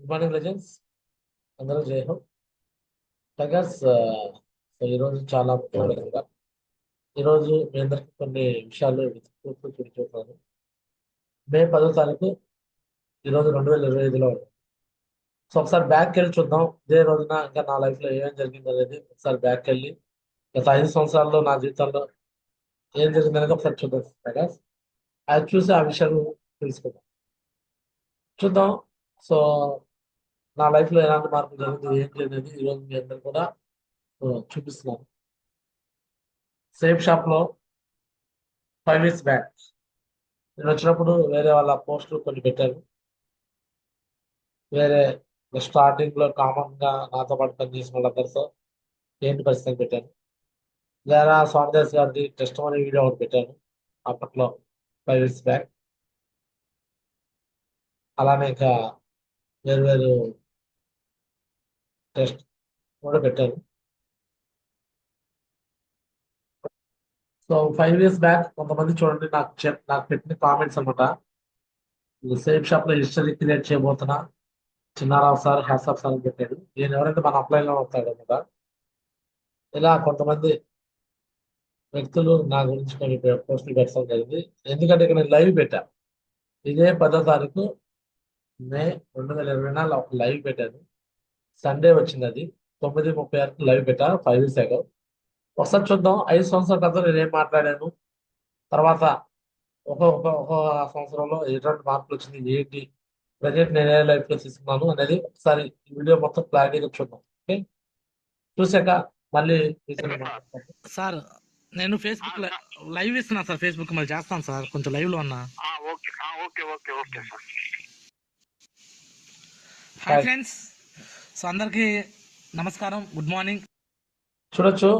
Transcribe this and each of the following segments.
Good morning legends. అందరూ జై హో. టైగర్స్, సో ఈరోజు చాలా ముఖ్యమైనదిగా ఈరోజు మీ అందరికీ కొన్ని విషయాలు వెతుక్కుంటూ చూపించుకుంటున్నాను. మే 10వ తారీఖు ఈరోజు 2025లో ఉంది. సో ఒకసారి బ్యాక్ వెళ్ళి చూద్దాం. ఇదే రోజున ఇంకా నా లైఫ్లో ఏమేం జరిగింది అనేది ఒకసారి బ్యాక్ వెళ్ళి గత 5 సంవత్సరాల్లో నా జీవితంలో ఏం జరిగింది అనేది ఒకసారి చూద్దాం టైగర్స్. అది చూసి ఆ విషయాలు తెలుసుకుందాం, చూద్దాం. సో నా లైఫ్లో ఎలాంటి మార్పు జరిగింది ఏంటి అనేది ఈరోజు మీ అందరు కూడా చూపిస్తున్నాను. సేమ్ షాప్లో 5 years బ్యాక్ నేను వచ్చినప్పుడు వేరే వాళ్ళ పోస్టులు కొన్ని పెట్టారు. వేరే స్టార్టింగ్ లో కామన్ గా నాతో పాటు పనిచేసిన వాళ్ళందరితో ఏంటి పరిస్థితి పెట్టాను. లేదా స్వామిదాస్ గారిది టెస్ట్ మనీ వీడియో ఒకటి పెట్టాను అప్పట్లో 5 years బ్యాక్. అలానే ఇంకా వేరు వేరు టెస్ట్ కూడా పెట్టాను. సో 5 years బ్యాక్ కొంతమంది చూడండి నాకు పెట్టిన కామెంట్స్ అనమాట. సేమ్ షాప్ లో హిస్టరీ క్రియేట్ చేయబోతున్నా, చిన్నారావు సార్ హ్యాట్సాప్ సార్ అని పెట్టాడు. నేను ఎవరైతే మన అప్లైలో ఉంటాడు అనమాట. ఇలా కొంతమంది వ్యక్తులు నా గురించి కొన్ని పోస్టులు పెట్టడం జరిగింది. ఎందుకంటే ఇక్కడ నేను లైవ్ పెట్టాను. ఇదే 10వ తారీఖు మే 2024 ఒక లైవ్ పెట్టాను. సండే వచ్చింది, అది 9:36 లైవ్ పెట్టా 5 years ago. ఒకసారి చూద్దాం 5 సంవత్సరాల క్రితం నేను ఏం మాట్లాడాను, తర్వాత ఒక సంవత్సరంలో ఎటువంటి మార్పులు వచ్చింది ఏంటి, ప్రజెంట్ నేను ఏ లైఫ్ లో తీసుకున్నాను అనేది ఒకసారి ఈ వీడియో మొత్తం క్లారిటీగా చూద్దాం. ఓకే, చూసాక మళ్ళీ సార్ నేను ఫేస్బుక్ లైవ్ ఇస్తున్నా సార్. ఫేస్బుక్ మళ్ళీ చేస్తాను సార్, కొంచెం లైవ్ లో ఉన్నా. హాయ్ ఫ్రెండ్స్, సో అందరికి నమస్కారం, గుడ్ మార్నింగ్. చూడొచ్చు,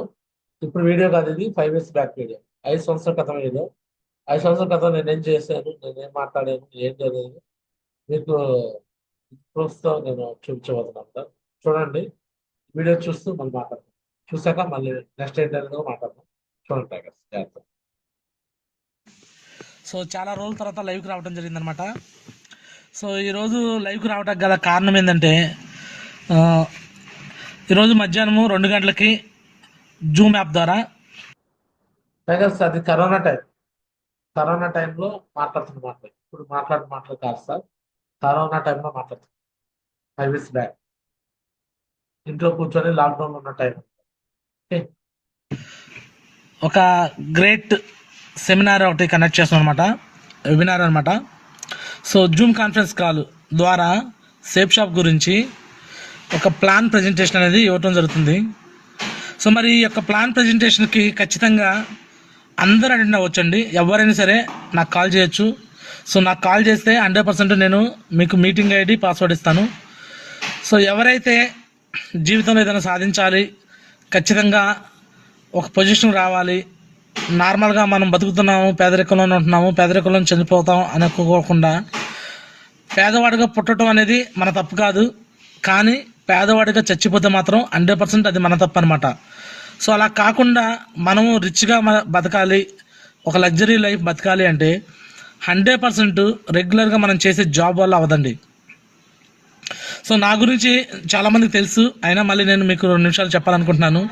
ఇప్పుడు వీడియో కాదు, ఇది 5 years బ్యాక్ వీడియో. 5 సంవత్సరాల క్రితం వీడియో. 5 సంవత్సరాల క్రితం నేనేం చేశాను, నేనేం మాట్లాడాను, ఏంటి అనేది మీకు ప్రూఫ్తో నేను చూపించబోతున్నాను. చూడండి, వీడియో చూస్తూ మళ్ళీ మాట్లాడతాం. చూసాక మళ్ళీ నెక్స్ట్ ఏంటి అనేది మాట్లాడతాం. చూడండి టైగర్స్, జాగ్రత్త. సో చాలా రోజుల తర్వాత లైవ్కి రావడం జరిగిందనమాట. సో ఈరోజు లైవ్కి రావడానికి గల కారణం ఏంటంటే, ఈరోజు మధ్యాహ్నం 2 గంటలకి జూమ్ యాప్ ద్వారా టైగర్స్, అది కరోనా టైంలో మాట్లాడుతున్న మాటలు, ఇప్పుడు మాటలు కాదు సార్. కరోనా టైంలో మాట్లాడుతున్నాం. 5 years బ్యాక్ ఇంట్లో కూర్చొని లాక్డౌన్ ఉన్న టైం. ఒక గ్రేట్ సెమినార్ ఒకటి కండక్ట్ చేస్తున్నాం అనమాట, వెబినార్ అనమాట. సో జూమ్ కాన్ఫరెన్స్ కాల్ ద్వారా సేఫ్ షాప్ గురించి ఒక ప్లాన్ ప్రజెంటేషన్ అనేది ఇవ్వటం జరుగుతుంది. సో మరి ఈ యొక్క ప్లాన్ ప్రజెంటేషన్కి ఖచ్చితంగా అందరూ అటెండ్ అవ్వచ్చండి. ఎవరైనా సరే నాకు కాల్ చేయొచ్చు. సో నాకు కాల్ చేస్తే 100% నేను మీకు మీటింగ్ ఐడి పాస్వర్డ్ ఇస్తాను. సో ఎవరైతే జీవితంలో ఏదైనా సాధించాలి, ఖచ్చితంగా ఒక పొజిషన్ రావాలి, నార్మల్గా మనం బతుకుతున్నాము, పేదరికంలోనే ఉంటున్నాము, పేదరికంలో చనిపోతాం అనుకోకుండా, పేదవాడిగా పుట్టడం అనేది మన తప్పు కాదు, కానీ పేదవాడిగా చచ్చిపోతే మాత్రం 100% అది మన తప్పు అనమాట. సో అలా కాకుండా మనము రిచ్గా బతకాలి, ఒక లగ్జరీ లైఫ్ బతకాలి అంటే 100% రెగ్యులర్గా మనం చేసే జాబ్ వల్ల అవదండి. సో నా గురించి చాలామందికి తెలుసు, అయినా మళ్ళీ నేను మీకు 2 నిమిషాలు చెప్పాలనుకుంటున్నాను.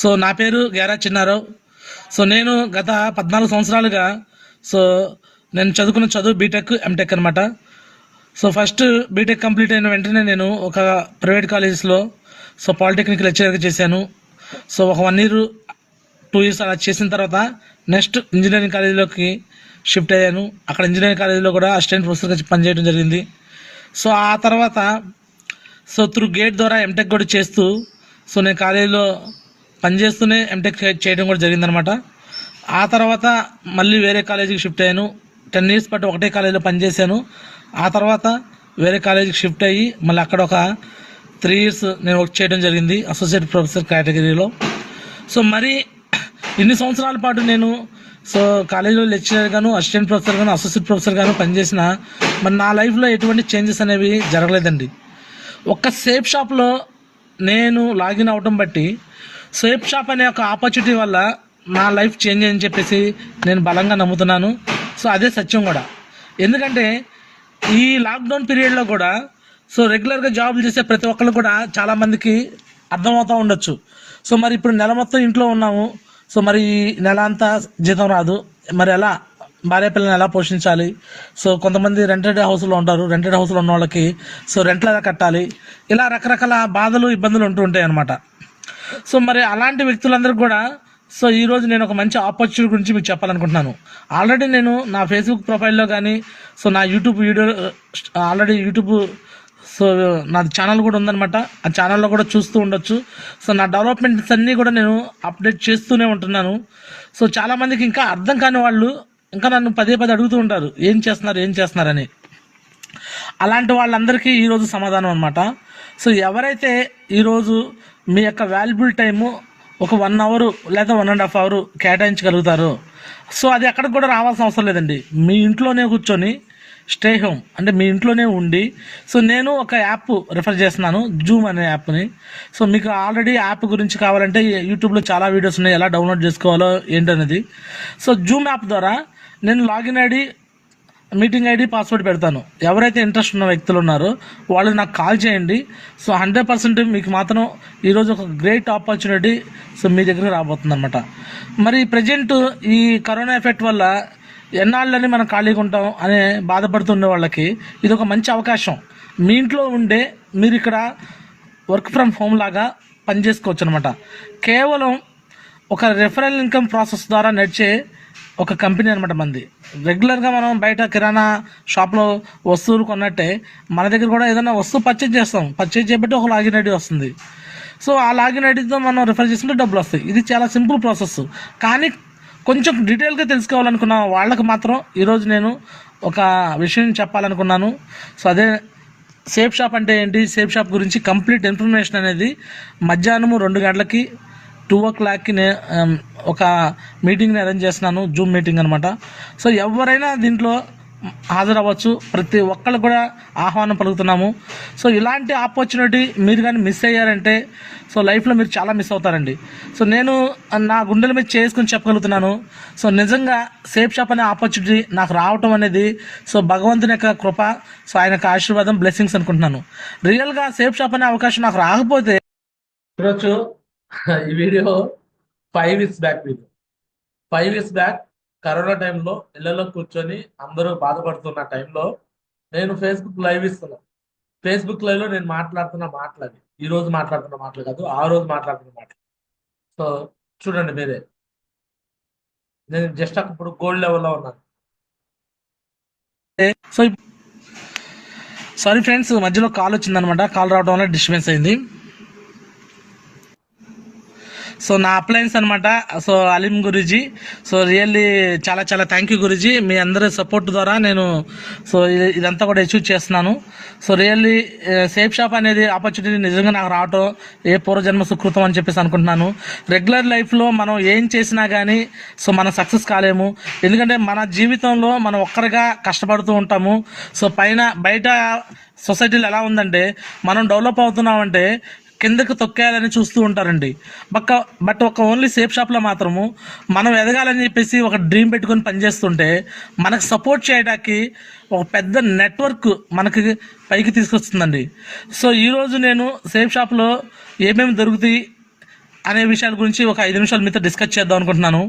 సో నా పేరు గేరా చిన్నారావు. సో నేను గత 14 సంవత్సరాలుగా నేను చదువుకున్న చదువు బీటెక్, ఎంటెక్ అనమాట. సో ఫస్ట్ బీటెక్ కంప్లీట్ అయిన వెంటనే నేను ఒక ప్రైవేట్ కాలేజెస్లో పాలిటెక్నిక్ లెక్చరర్గా చేశాను. సో ఒక 1 year 2 years అలా చేసిన తర్వాత నెక్స్ట్ ఇంజనీరింగ్ కాలేజీలోకి షిఫ్ట్ అయ్యాను. అక్కడ ఇంజనీరింగ్ కాలేజీలో కూడా అసిస్టెంట్ ప్రొఫెసర్గా పనిచేయడం జరిగింది. సో ఆ తర్వాత త్రూ గేట్ ద్వారా ఎంటెక్ కూడా చేస్తూ నేను కాలేజీలో పనిచేస్తూనే ఎంటెక్ చేయడం కూడా జరిగిందనమాట. ఆ తర్వాత మళ్ళీ వేరే కాలేజీకి షిఫ్ట్ అయ్యాను. 10 years పాటు ఒకటే కాలేజీలో పనిచేశాను. ఆ తర్వాత వేరే కాలేజీకి షిఫ్ట్ అయ్యి మళ్ళీ అక్కడ ఒక 3 years నేను వర్క్ చేయడం జరిగింది అసోసియేట్ ప్రొఫెసర్ కేటగిరీలో. సో మరి ఇన్ని సంవత్సరాల పాటు నేను కాలేజీలో లెక్చరర్ గాను, అసిస్టెంట్ ప్రొఫెసర్ గాను, అసోసియేట్ ప్రొఫెసర్ గాను పనిచేసిన మరి నా లైఫ్లో ఎటువంటి చేంజెస్ అనేవి జరగలేదండి. ఒక్క సేఫ్ షాప్లో నేను లాగిన్ అవటం బట్టి, సేఫ్ షాప్ అనే ఒక ఆపర్చునిటీ వల్ల నా లైఫ్ చేంజ్ అని చెప్పేసి నేను బలంగా నమ్ముతున్నాను. సో అదే సత్యం కూడా. ఎందుకంటే ఈ లాక్డౌన్ పీరియడ్లో కూడా సో రెగ్యులర్గా జాబులు చేసే ప్రతి ఒక్కళ్ళు కూడా చాలామందికి అర్థమవుతూ ఉండొచ్చు. సో మరి ఇప్పుడు నెల మొత్తం ఇంట్లో ఉన్నాము. సో మరి ఈ నెల అంతా జీతం రాదు, మరి ఎలా భార్య పిల్లల్ని ఎలా పోషించాలి? సో కొంతమంది రెంటెడ్ హౌస్లో ఉంటారు, రెంటెడ్ హౌస్లో ఉన్న వాళ్ళకి సో రెంట్లు ఎలా కట్టాలి, ఇలా రకరకాల బాధలు ఇబ్బందులు ఉంటూ ఉంటాయి అన్నమాట. సో మరి అలాంటి వ్యక్తులందరికీ కూడా సో ఈరోజు నేను ఒక మంచి ఆపర్చునిటీ గురించి మీకు చెప్పాలనుకుంటున్నాను. ఆల్రెడీ నేను నా ఫేస్బుక్ ప్రొఫైల్లో కానీ సో నా YouTube video already YouTube so నాది ఛానల్ కూడా ఉందన్నమాట. ఆ ఛానల్లో కూడా చూస్తూ ఉండొచ్చు. సో నా డెవలప్మెంట్స్ అన్నీ కూడా నేను అప్డేట్ చేస్తూనే ఉంటున్నాను. సో చాలామందికి ఇంకా అర్థం కాని వాళ్ళు ఇంకా నన్ను పదే పదే అడుగుతూ ఉంటారు, ఏం చేస్తున్నారని. అలాంటి వాళ్ళందరికీ ఈరోజు సమాధానం అనమాట. సో ఎవరైతే ఈరోజు మీ యొక్క వాల్యుబుల్ టైము ఒక 1 అవర్ లేదా 1.5 అవర్ కేటాయించగలుగుతారో సో అది ఎక్కడికి కూడా రావాల్సిన అవసరం లేదండి. మీ ఇంట్లోనే కూర్చొని స్టే హోమ్ అంటే మీ ఇంట్లోనే ఉండి సో నేను ఒక యాప్ రిఫర్ చేస్తున్నాను, జూమ్ అనే యాప్ని. సో మీకు ఆల్రెడీ యాప్ గురించి కావాలంటే యూట్యూబ్లో చాలా వీడియోస్ ఉన్నాయి, ఎలా డౌన్లోడ్ చేసుకోవాలో ఏంటనేది. సో జూమ్ యాప్ ద్వారా నేను login ID, meeting ID, password పెడతాను. ఎవరైతే ఇంట్రెస్ట్ ఉన్న వ్యక్తులు ఉన్నారో వాళ్ళు నాకు కాల్ చేయండి. సో 100% మీకు మాత్రం ఈరోజు ఒక గ్రేట్ ఆపర్చునిటీ సో మీ దగ్గర రాబోతుంది అనమాట. మరి ప్రజెంట్ ఈ కరోనా ఎఫెక్ట్ వల్ల ఎన్నాళ్ళని మనం ఖాళీగా ఉంటాం అనే బాధపడుతున్న వాళ్ళకి ఇది ఒక మంచి అవకాశం. మీ ఇంట్లో ఉండే మీరు ఇక్కడ వర్క్ ఫ్రమ్ హోమ్ లాగా పనిచేసుకోవచ్చు అనమాట. కేవలం ఒక రెఫరల్ ఇన్కమ్ ప్రాసెస్ ద్వారా నడిచే ఒక కంపెనీ అనమాట మనది. రెగ్యులర్గా మనం బయట కిరాణా షాప్లో వస్తువులు కొన్నట్టే మన దగ్గర కూడా ఏదైనా వస్తువు పర్చేజ్ చేస్తాం, పర్చేజ్ చేయబట్టి ఒక లాగిన్ ఐడి వస్తుంది. సో ఆ లాగిన్ ఐడితో మనం రిఫర్ చేసుకుంటే డబ్బులు వస్తాయి. ఇది చాలా సింపుల్ ప్రాసెస్. కానీ కొంచెం డీటెయిల్గా తెలుసుకోవాలనుకున్న వాళ్ళకి మాత్రం ఈరోజు నేను ఒక విషయం చెప్పాలనుకున్నాను. సో అదే సేఫ్ షాప్ అంటే ఏంటి, సేఫ్ షాప్ గురించి కంప్లీట్ ఇన్ఫర్మేషన్ అనేది మధ్యాహ్నము 2 గంటలకి 2 o'clockకి ఒక మీటింగ్ని అరేంజ్ చేస్తున్నాను, జూమ్ మీటింగ్ అనమాట. సో ఎవరైనా దీంట్లో హాజరవ్వచ్చు, ప్రతి ఒక్కళ్ళు కూడా ఆహ్వానం పలుకుతున్నాము. సో ఇలాంటి ఆపర్చునిటీ మీరు కానీ మిస్ అయ్యారంటే సో లైఫ్లో మీరు చాలా మిస్ అవుతారండి. సో నేను నా గుండెల మీద చేసుకుని చెప్పగలుగుతున్నాను. సో నిజంగా సేఫ్ షాప్ అనే ఆపర్చునిటీ నాకు రావటం అనేది సో భగవంతుని యొక్క కృప, సో ఆయన యొక్క ఆశీర్వాదం, బ్లెస్సింగ్స్ అనుకుంటున్నాను. రియల్గా సేఫ్ షాప్ అనే అవకాశం నాకు రాకపోతే ఈరోజు ఈ video 5 years back video. 5 years back corona టైంలో ఇళ్లలో కూర్చొని అందరూ బాధపడుతున్న టైంలో నేను ఫేస్బుక్ లైవ్ ఇస్తున్నాను. ఫేస్బుక్ లైవ్ లో నేను మాట్లాడుతున్న మాటలు అవి ఈ రోజు మాట్లాడుతున్న మాటలు కాదు, ఆ రోజు మాట్లాడుతున్న మాటలు. సో చూడండి మీరే, నేను జస్ట్ అప్పుడు గోల్డ్ లెవెల్లో ఉన్నాను. సో సారీ ఫ్రెండ్స్, మధ్యలో కాల్ వచ్చిందనమాట. కాల్ రావడం వల్ల డిస్టర్బెన్స్ అయింది. సో నా అప్లయన్స్ అనమాట. So Aleem Guruji, so really చాలా చాలా థ్యాంక్ యూ గురూజీ. మీ అందరి సపోర్ట్ ద్వారా నేను సో ఇదంతా కూడా అచీవ్ చేస్తున్నాను. సో రియల్లీ సేఫ్ షాప్ అనేది ఆపర్చునిటీ నిజంగా నాకు రావటం ఏ పూర్వజన్మ సుకృతం అని చెప్పేసి అనుకుంటున్నాను. రెగ్యులర్ లైఫ్లో మనం ఏం చేసినా కానీ సో మనం సక్సెస్ కాలేము. ఎందుకంటే మన జీవితంలో మనం ఒక్కరిగా కష్టపడుతూ ఉంటాము. సో బయట సొసైటీలో ఎలా ఉందంటే మనం డెవలప్ అవుతున్నామంటే కిందకు తొక్కేయాలని చూస్తూ ఉంటారండి. బట్ ఒక ఓన్లీ సేఫ్ షాప్లో మాత్రము మనం ఎదగాలని చెప్పేసి ఒక డ్రీమ్ పెట్టుకొని పనిచేస్తుంటే మనకు సపోర్ట్ చేయడానికి ఒక పెద్ద నెట్వర్క్ మనకి పైకి తీసుకొస్తుందండి. సో ఈరోజు నేను సేఫ్ షాప్లో ఏమేమి దొరుకుతాయి అనే విషయాల గురించి ఒక 5 నిమిషాలు మీతో డిస్కస్ చేద్దాం అనుకుంటున్నాను.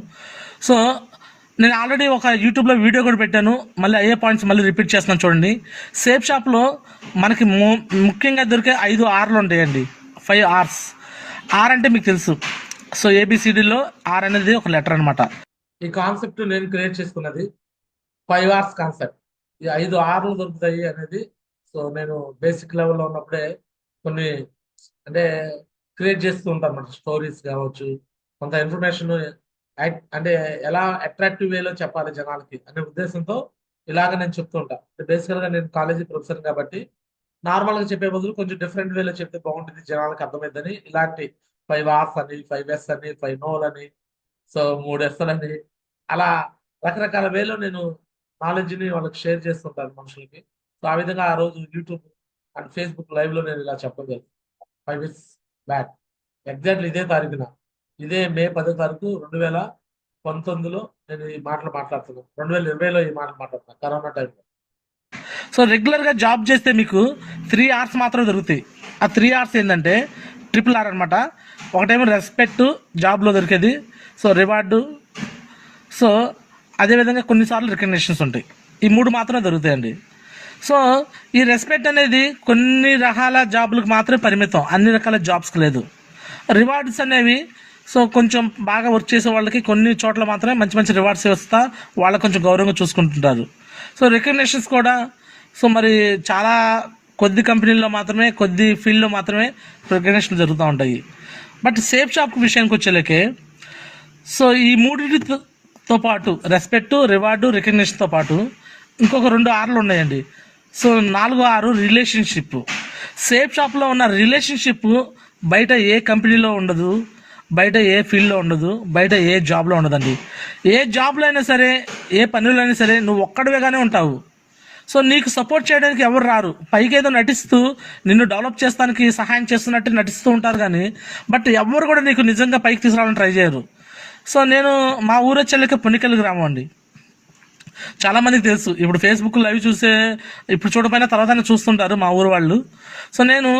సో నేను ఆల్రెడీ ఒక యూట్యూబ్లో వీడియో కూడా పెట్టాను, మళ్ళీ అయ్యే పాయింట్స్ మళ్ళీ రిపీట్ చేస్తున్నాను చూడండి. సేఫ్ షాప్లో మనకి ముఖ్యంగా దొరికే 5 R'లు ఉంటాయండి. 5 R's. ఆర్ అంటే మీకు తెలుసు. సో ఏబిసిడిలో ఆర్ అనేది ఒక లెటర్ అనమాట. ఈ కాన్సెప్ట్ నేను క్రియేట్ చేసుకున్నది 5 R's కాన్సెప్ట్. ఈ 5 R'లు దొరుకుతాయి అనేది సో నేను బేసిక్ లెవెల్లో ఉన్నప్పుడే కొన్ని అంటే క్రియేట్ చేస్తూ ఉంటాను అన్నమాట. స్టోరీస్ కావచ్చు, కొంత ఇన్ఫర్మేషన్ అంటే ఎలా అట్రాక్టివ్ వేలో చెప్పాలి జనాలకి అనే ఉద్దేశంతో ఇలాగ నేను చెప్తూ ఉంటాను. బేసికల్గా నేను కాలేజీ ప్రొఫెసర్ కాబట్టి నార్మల్గా చెప్పే బదులు కొంచెం డిఫరెంట్ వేలో చెప్తే బాగుంటుంది, జనాలకు అర్థమైందని ఇలాంటి 5 R's అని, 5 S అని, 5 No'లు అని, సో 3 S'లు అని, అలా రకరకాల వేలో నేను నాలెడ్జ్ని వాళ్ళకి షేర్ చేస్తుంటాను మనుషులకి. సో ఆ విధంగా ఆ రోజు యూట్యూబ్ అండ్ ఫేస్బుక్ లైవ్లో నేను ఇలా చెప్పగలను. 5 years బ్యాక్ ఎగ్జాక్ట్లీ ఇదే తారీఖున, ఇదే మే 10వ తారీఖు 2019లో నేను ఈ మాటలు మాట్లాడుతున్నాను. 2020లో ఈ మాటలు మాట్లాడుతున్నాను, కరోనా టైంలో. సో రెగ్యులర్గా జాబ్ చేస్తే మీకు 3 hours మాత్రం దొరుకుతాయి. ఆ 3 hours ఏంటంటే RRR అనమాట. ఒకటేమో రెస్పెక్ట్ జాబ్లో దొరికేది, సో రివార్డు, సో అదేవిధంగా కొన్నిసార్లు రికగ్నిషన్స్ ఉంటాయి. ఈ 3 మాత్రమే దొరుకుతాయండి. సో ఈ రెస్పెక్ట్ అనేది కొన్ని రకాల జాబులకు మాత్రమే పరిమితం, అన్ని రకాల జాబ్స్కి లేదు. రివార్డ్స్ అనేవి సో కొంచెం బాగా వర్క్ చేసే వాళ్ళకి కొన్ని చోట్ల మాత్రమే మంచి మంచి రివార్డ్స్ వస్తా వాళ్ళకి కొంచెం గౌరవంగా చూసుకుంటుంటారు. సో రికగ్నిషన్స్ కూడా సో మరి చాలా కొద్ది కంపెనీల్లో మాత్రమే, కొద్ది ఫీల్డ్లో మాత్రమే రికగ్నిషన్ జరుగుతూ ఉంటాయి. బట్ సేఫ్ షాప్ విషయానికి వచ్చేలకే సో ఈ మూడింటితో పాటు రెస్పెక్ట్, రివార్డు, రికగ్నిషన్తో పాటు ఇంకొక 2 Rలు ఉన్నాయండి. సో 4వ R రిలేషన్షిప్. సేఫ్ షాప్లో ఉన్న రిలేషన్షిప్ బయట ఏ కంపెనీలో ఉండదు, బయట ఏ ఫీల్డ్లో ఉండదు, బయట ఏ జాబ్లో ఉండదండి. ఏ జాబ్లో అయినా సరే, ఏ పనిలో అయినా సరే నువ్వు ఒక్కడివేగానే ఉంటావు. సో నీకు సపోర్ట్ చేయడానికి ఎవరు రారు. పైకి ఏదో నటిస్తూ నిన్ను డెవలప్ చేస్తానికి సహాయం చేస్తున్నట్టు నటిస్తూ ఉంటారు కానీ బట్ ఎవరు కూడా నీకు నిజంగా పైకి తీసుకురావాలని ట్రై చేయరు. సో నేను మా ఊరు చెల్లెక పుణికల్ గ్రామం అండి. చాలామందికి తెలుసు, ఇప్పుడు ఫేస్బుక్ లైవ్ చూసే ఇప్పుడు చూడపోయినా తర్వాత చూస్తుంటారు మా ఊరు వాళ్ళు. సో నేను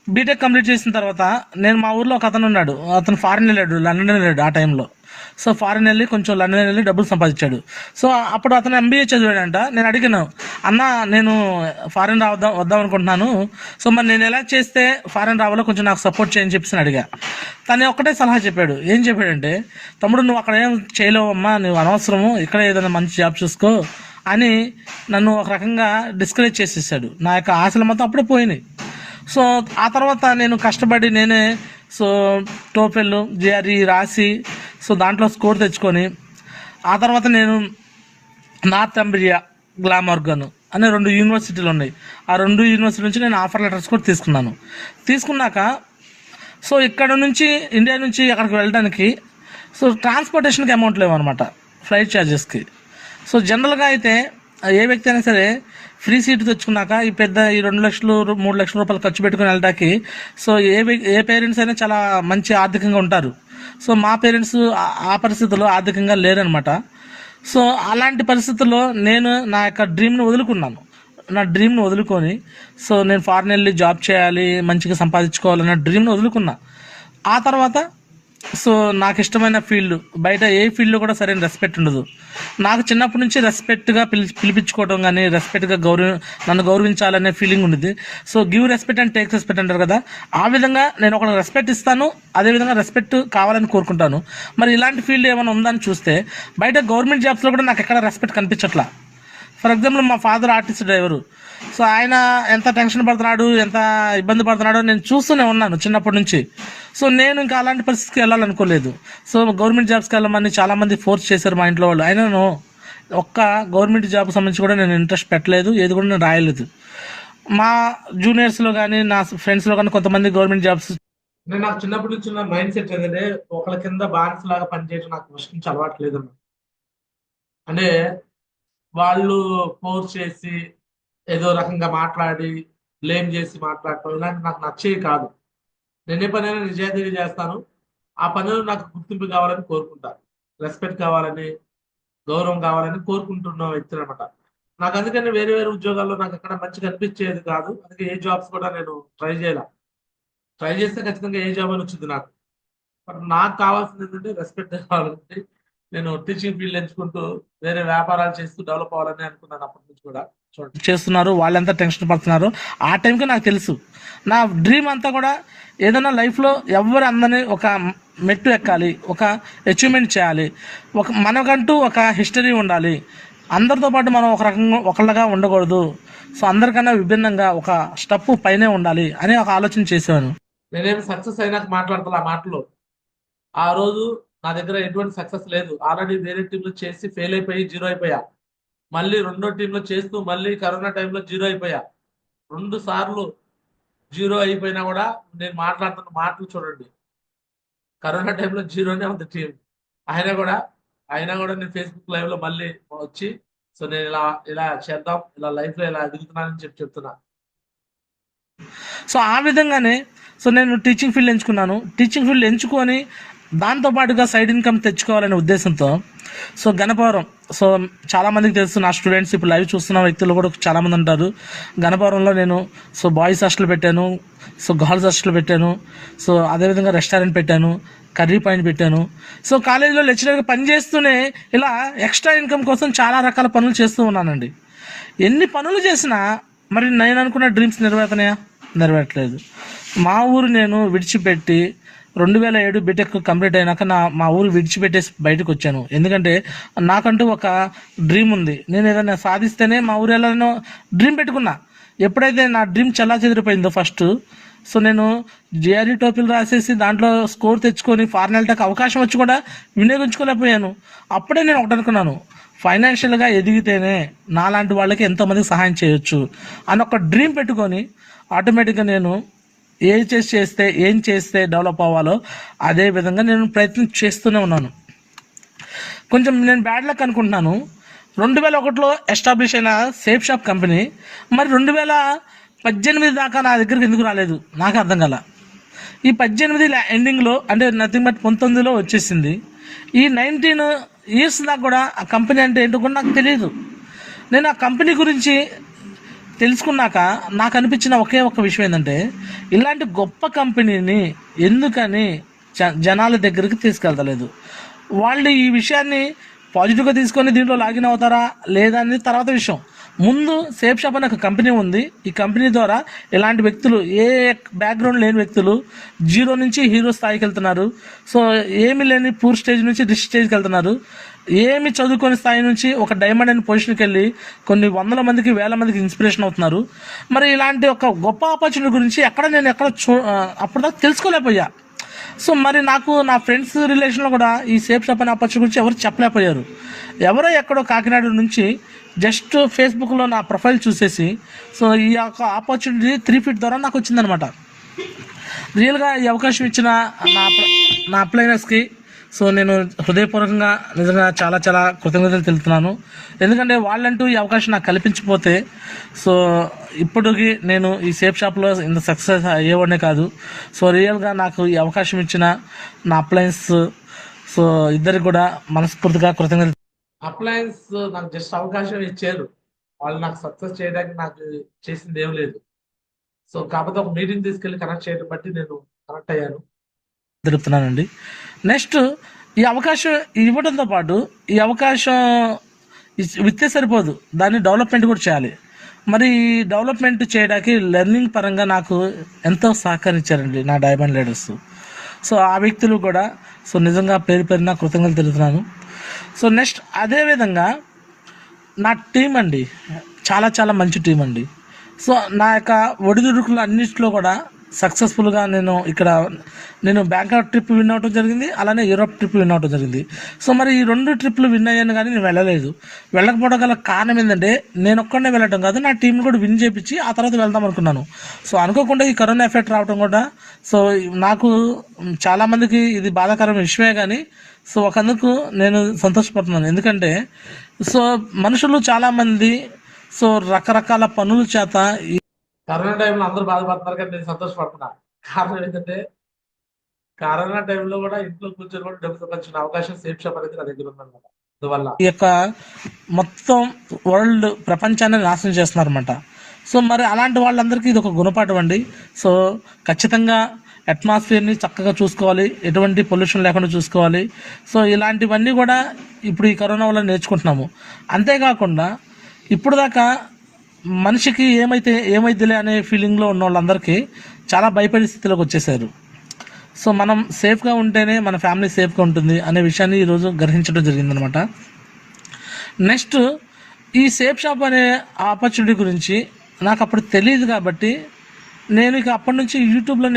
బీటెక్ కంప్లీట్ చేసిన తర్వాత నేను మా ఊర్లో ఒక అతను ఉన్నాడు. అతను ఫారిన్ వెళ్ళాడు, లండన్ వెళ్ళాడు ఆ టైంలో. సో ఫారిన్ వెళ్ళి కొంచెం లండన్ వెళ్ళి డబ్బులు సంపాదించాడు. సో అప్పుడు అతను MBA చదివాడంట. నేను అడిగాను, అన్న నేను ఫారిన్ వద్దాం అనుకుంటున్నాను, సో మరి నేను ఎలా చేస్తే ఫారిన్ రావాలో కొంచెం నాకు సపోర్ట్ చేయని చెప్పేసి అడిగా. తను ఒక్కటే సలహా చెప్పాడు. ఏం చెప్పాడంటే, తమ్ముడు నువ్వు అక్కడ ఏం చేయలేవమ్మా, నువ్వు అనవసరము, ఇక్కడ ఏదైనా మంచి జాబ్ చూసుకో అని నన్ను ఒక రకంగా డిస్కరేజ్ చేసేసాడు. నా యొక్క ఆశలు మొత్తం అప్పుడే పోయినాయి. సో ఆ తర్వాత నేను కష్టపడి నేనే సో టోఫెల్, JRE రాసి సో దాంట్లో స్కోర్ తెచ్చుకొని ఆ తర్వాత నేను నార్థంబ్రియా, గ్లామర్గన్ అనే 2 యూనివర్సిటీలు ఉన్నాయి. ఆ 2 యూనివర్సిటీ నుంచి నేను ఆఫర్ లెటర్స్ కూడా తీసుకున్నాక సో ఇక్కడ నుంచి ఇండియా నుంచి అక్కడికి వెళ్ళడానికి సో ట్రాన్స్పోర్టేషన్కి అమౌంట్ లేవన్నమాట, ఫ్లైట్ ఛార్జెస్కి. సో జనరల్గా అయితే ఏ వ్యక్తి అయినా సరే ఫ్రీ సీట్ తెచ్చుకున్నాక ఈ 2 లక్షలు 3 లక్షల రూపాయలు ఖర్చు పెట్టుకుని వెళ్ళడానికి సో ఏ పేరెంట్స్ అయినా చాలా మంచి ఆర్థికంగా ఉంటారు. సో మా పేరెంట్స్ ఆ పరిస్థితుల్లో ఆర్థికంగా లేరనమాట. సో అలాంటి పరిస్థితుల్లో నేను నా యొక్క డ్రీమ్ని వదులుకొని సో నేను ఫారెన్ వెళ్ళి జాబ్ చేయాలి, మంచిగా సంపాదించుకోవాలన్న డ్రీమ్ని వదులుకున్నా. ఆ తర్వాత సో నాకు ఇష్టమైన ఫీల్డ్, బయట ఏ ఫీల్డ్లో కూడా సరైన రెస్పెక్ట్ ఉండదు. నాకు చిన్నప్పటి నుంచి రెస్పెక్ట్గా పిలిపించుకోవడం కానీ, రెస్పెక్ట్గా నన్ను గౌరవించాలనే ఫీలింగ్ ఉండేది. So give respect and take respect అంటారు కదా, ఆ విధంగా నేను ఒక రెస్పెక్ట్ ఇస్తాను, అదేవిధంగా రెస్పెక్ట్ కావాలని కోరుకుంటాను. మరి ఇలాంటి ఫీల్డ్ ఏమైనా ఉందని చూస్తే బయట గవర్నమెంట్ జాబ్స్లో కూడా నాకు ఎక్కడ రెస్పెక్ట్ కనిపించట్లా. ఫర్ ఎగ్జాంపుల్ మా ఫాదర్ ఆర్టిస్ట్ డ్రైవరు. సో ఆయన ఎంత టెన్షన్ పడుతున్నాడు, ఎంత ఇబ్బంది పడుతున్నాడో నేను చూస్తూనే ఉన్నాను చిన్నప్పటి నుంచి. సో నేను ఇంకా అలాంటి పరిస్థితికి వెళ్ళాలనుకోలేదు. సో గవర్నమెంట్ జాబ్స్కి వెళ్ళమని చాలామంది ఫోర్స్ చేశారు మా ఇంట్లో వాళ్ళు. అయినా ఒక్క గవర్నమెంట్ జాబ్కి సంబంధించి కూడా నేను ఇంట్రెస్ట్ పెట్టలేదు, ఏది కూడా నేను రాయలేదు. మా జూనియర్స్లో కానీ నా ఫ్రెండ్స్లో కానీ కొంతమంది గవర్నమెంట్ జాబ్స్. నేను నాకు చిన్నప్పటి నుంచి ఉన్న మైండ్ సెట్ ఏంటంటే ఒకళ్ళ కింద బానిస లాగా పనిచేయడం నాకు ఫస్ట్ నుంచి అలవాటు లేదన్నమాట. అంటే వాళ్ళు ఫోర్స్ చేసి ఏదో రకంగా మాట్లాడి బ్లేమ్ చేసి మాట్లాడటం ఇలాంటి నాకు నచ్చేవి కాదు. నేను ఏ పనైనా నిజాయితీగా చేస్తాను. ఆ పనిలో నాకు గుర్తింపు కావాలని కోరుకుంటాను, రెస్పెక్ట్ కావాలని, గౌరవం కావాలని కోరుకుంటున్న వ్యక్తి అనమాట. నాకు అందుకని వేరే వేరే ఉద్యోగాల్లో నాకు ఎక్కడ మంచిగా అనిపించేది కాదు. అందుకే ఏ జాబ్స్ కూడా నేను ట్రై చేస్తే ఖచ్చితంగా ఏ జాబ్ అని వచ్చింది నాకు. బట్ నాకు కావాల్సింది ఏంటంటే రెస్పెక్ట్ కావాలంటే నేను టీచింగ్ ఫీల్డ్ ఎంచుకుంటూ వేరే వ్యాపారాలు చేస్తూ డెవలప్ అవ్వాలని అనుకున్నాను అప్పటి నుంచి కూడా. చూడండి చేస్తున్నారు, వాళ్ళెంత టెన్షన్ పడుతున్నారు ఆ టైంకి నాకు తెలుసు. నా డ్రీమ్ అంతా కూడా ఏదైనా లైఫ్లో ఎవరు అందని ఒక మెట్టు ఎక్కాలి, ఒక అచీవ్మెంట్ చేయాలి, మనకంటూ ఒక హిస్టరీ ఉండాలి, అందరితో పాటు మనం ఒక రకంగా ఒకళ్ళగా ఉండకూడదు, సో అందరికన్నా విభిన్నంగా ఒక స్టెప్ పైనే ఉండాలి అని ఒక ఆలోచన చేసేవాను. నేనేమి సక్సెస్ అయినాక మాట్లాడతా ఆ మాటలు. ఆ రోజు నా దగ్గర ఎటువంటి సక్సెస్ లేదు. ఆల్రెడీ వేరే టీంలో చేసి ఫెయిల్ అయిపోయి 0 అయిపోయా. మళ్ళీ 2వ టీంలో చేస్తూ మళ్ళీ కరోనా టైంలో 0 అయిపోయా. 2 సార్లు 0 అయిపోయినా కూడా నేను మాట్లాడుతున్న మాటలు చూడండి. కరోనా టైంలో 0నే ఉంది టీం. అయినా కూడా నేను ఫేస్బుక్ లైవ్ లో మళ్ళీ వచ్చి సో నేను ఇలా చేద్దాం, ఇలా లైఫ్ లో ఇలా ఎదుగుతున్నానని చెప్తున్నా. సో ఆ విధంగానే సో నేను టీచింగ్ ఫీల్డ్ ఎంచుకున్నాను. టీచింగ్ ఫీల్డ్ ఎంచుకొని దాంతోపాటుగా సైడ్ ఇన్కమ్ తెచ్చుకోవాలనే ఉద్దేశంతో సో గణపవరం, సో చాలామందికి తెలుసు, నా స్టూడెంట్స్ ఇప్పుడు లైవ్ చూస్తున్న వ్యక్తులు కూడా చాలామంది ఉంటారు. గణపవరంలో నేను సో బాయ్స్ హాస్టల్ పెట్టాను, సో గర్ల్స్ హాస్టల్ పెట్టాను, సో అదేవిధంగా రెస్టారెంట్ పెట్టాను, కర్రీ పాయింట్ పెట్టాను. సో కాలేజీలో లెక్చరర్గా పనిచేస్తూనే ఇలా ఎక్స్ట్రా ఇన్కమ్ కోసం చాలా రకాల పనులు చేస్తూ ఉన్నానండి. ఎన్ని పనులు చేసినా మరి నేను అనుకున్న డ్రీమ్స్ నెరవేరుతున్నాయా? నెరవేరట్లేదు. మా ఊరు నేను విడిచిపెట్టి 2007 బీటెక్ కంప్లీట్ అయినాక మా ఊరు విడిచిపెట్టేసి బయటకు వచ్చాను. ఎందుకంటే నాకంటూ ఒక డ్రీమ్ ఉంది. నేను ఏదైనా సాధిస్తేనే మా ఊరు వెళ్ళాలని డ్రీమ్ పెట్టుకున్నా. ఎప్పుడైతే నా డ్రీమ్ చల్లా చెదిరిపోయిందో ఫస్ట్, సో నేను జేఆర్ఈ టోపీలు రాసేసి దాంట్లో స్కోర్ తెచ్చుకొని ఫార్నాలిటీకి అవకాశం వచ్చి కూడా వినియోగించుకోలేకపోయాను. అప్పుడే నేను ఒకటి అనుకున్నాను, ఫైనాన్షియల్గా ఎదిగితేనే నాలాంటి వాళ్ళకి ఎంతోమందికి సహాయం చేయొచ్చు అని ఒక డ్రీమ్ పెట్టుకొని ఆటోమేటిక్గా నేను ఏం చేస్తే డెవలప్ అవ్వాలో అదే విధంగా నేను ప్రయత్నం చేస్తూనే ఉన్నాను. కొంచెం నేను బ్యాడ్ లక్ అనుకుంటున్నాను. 2001లో ఎస్టాబ్లిష్ అయిన సేఫ్ షాప్ కంపెనీ మరి 2018 దాకా నా దగ్గరికి ఎందుకు రాలేదు నాకు అర్థం కాల. ఈ 18 ఎండింగ్లో అంటే నథింగ్ బట్ 19లో వచ్చేసింది. ఈ 19 ఇయర్స్ దాకా కూడా ఆ కంపెనీ అంటే ఏంటో కూడా నాకు తెలియదు. నేను ఆ కంపెనీ గురించి తెలుసుకున్నాక నాకు అనిపించిన ఒకే ఒక విషయం ఏంటంటే, ఇలాంటి గొప్ప కంపెనీని ఎందుకని జనాల దగ్గరికి తీసుకెళ్తలేదు. వాళ్ళు ఈ విషయాన్ని పాజిటివ్గా తీసుకొని దీంట్లో లాగిన్ అవుతారా లేదా అనేది తర్వాత విషయం. ముందు సేఫ్ షాప్ అనే ఒక కంపెనీ ఉంది. ఈ కంపెనీ ద్వారా ఇలాంటి వ్యక్తులు, ఏ బ్యాక్గ్రౌండ్ లేని వ్యక్తులు జీరో నుంచి హీరో స్థాయికి వెళ్తున్నారు. సో ఏమి లేని పూర్ స్టేజ్ నుంచి రిచ్ స్టేజ్కి వెళ్తున్నారు. ఏమి చదువుకొని స్థాయి నుంచి ఒక డైమండ్ అనే పొజిషన్కి వెళ్ళి కొన్ని వందల మందికి, వేల మందికి ఇన్స్పిరేషన్ అవుతున్నారు. మరి ఇలాంటి ఒక గొప్ప ఆపర్చునిటీ గురించి నేను అప్పుడు దాకా తెలుసుకోలేకపోయా. సో మరి నాకు నా ఫ్రెండ్స్ రిలేషన్లో కూడా ఈ సేఫ్ షాప్ అనే ఆపర్చునిటీ గురించి ఎవరు చెప్పలేకపోయారు. ఎవరో ఎక్కడో కాకినాడ నుంచి జస్ట్ ఫేస్బుక్లో నా ప్రొఫైల్ చూసేసి సో ఈ యొక్క ఆపర్చునిటీ 3 ఫీట్ ద్వారా నాకు వచ్చిందనమాట. రియల్గా ఈ అవకాశం ఇచ్చిన నా అప్లైనర్స్కి సో నేను హృదయపూర్వకంగా నిజంగా చాలా చాలా కృతజ్ఞతలు తెలుపుతున్నాను. ఎందుకంటే వాళ్ళంటూ ఈ అవకాశం నాకు కల్పించకపోతే సో ఇప్పటికి నేను ఈ సేఫ్ షాప్లో ఇంత సక్సెస్ అయ్యేవాడినే కాదు. సో రియల్గా నాకు ఈ అవకాశం ఇచ్చిన నా అప్లయన్స్ సో ఇద్దరికి కూడా మనస్ఫూర్తిగా కృతజ్ఞతలు. అప్లయన్స్ నాకు జస్ట్ అవకాశం ఇచ్చారు. వాళ్ళు నాకు సక్సెస్ చేయడానికి నాకు చేసింది ఏం లేదు. సో కాకపోతే ఒక మీటింగ్ తీసుకెళ్ళి కనెక్ట్ చేయడం బట్టి నేను కనెక్ట్ అయ్యాను. తెలుపుతున్నానండి. నెక్స్ట్ ఈ అవకాశం ఇవ్వడంతో పాటు ఈ అవకాశం విత్తే సరిపోదు, దాన్ని డెవలప్మెంట్ కూడా చేయాలి. మరి డెవలప్మెంట్ చేయడానికి లెర్నింగ్ పరంగా నాకు ఎంతో సహకరించారండి నా డైమండ్ లీడర్స్. సో ఆ వ్యక్తులు కూడా సో నిజంగా పేరున కృతజ్ఞతలు తెలుపుతున్నాను. సో నెక్స్ట్ అదేవిధంగా నా టీం అండి, చాలా చాలా మంచి టీం అండి. సో నా యొక్క ఒడిదుడుకులు అన్నింటిలో కూడా సక్సెస్ఫుల్గా నేను బ్యాంకాక్ ట్రిప్ విన్ అవడం జరిగింది, అలానే యూరోప్ ట్రిప్ విన్ అవడం జరిగింది. సో మరి ఈ 2 ట్రిప్లు విన్ అయ్యాను కానీ నేను వెళ్ళలేదు. వెళ్ళకపోవడం గల కారణం ఏంటంటే నేను ఒక్కడే వెళ్ళటం కాదు, నా టీం కూడా విన్ చేయించి ఆ తర్వాత వెళ్దాం అనుకున్నాను. సో అనుకోకుండా ఈ కరోనా ఎఫెక్ట్ రావడం కూడా సో నాకు చాలామందికి ఇది బాధాకరమైన విషయమే కానీ సో ఒకందుకు నేను సంతోషపడుతున్నాను. ఎందుకంటే సో మనుషులు చాలామంది సో రకరకాల పనుల చేత కరోనా టైంలో అందరూ బాధపడుతున్నారు కానీ నేను సంతోషపడుతున్నా. కారణం ఏంటంటే కరోనా టైంలో కూడా ఇంట్లో కూర్చొని కూడా డబ్బు సంపాదించిన అవకాశం సేఫ్ షాప్ అనేది నా దగ్గర ఉందన్నమాట. అందువల్ల ఈ యొక్క మొత్తం వరల్డ్ ప్రపంచాన్ని నాశనం చేస్తున్నారన్నమాట. సో మరి అలాంటి వాళ్ళందరికీ ఇది ఒక గుణపాఠం అండి. సో ఖచ్చితంగా అట్మాస్ఫియర్ని చక్కగా చూసుకోవాలి, ఎటువంటి పొల్యూషన్ లేకుండా చూసుకోవాలి. సో ఇలాంటివన్నీ కూడా ఇప్పుడు ఈ కరోనా వల్ల నేర్చుకుంటున్నాము. అంతేకాకుండా ఇప్పుడు దాకా మనిషికి ఏమైతేలే అనే ఫీలింగ్లో ఉన్న వాళ్ళందరికీ చాలా భయపడే స్థితిలోకి వచ్చేసారు. సో మనం సేఫ్గా ఉంటేనే మన ఫ్యామిలీ సేఫ్గా ఉంటుంది అనే విషయాన్ని ఈరోజు గ్రహించడం జరిగిందనమాట. నెక్స్ట్ ఈ సేఫ్ షాప్ అనే ఆపర్చునిటీ గురించి నాకు అప్పుడు తెలియదు కాబట్టి నేను ఇక అప్పటి నుంచి యూట్యూబ్లో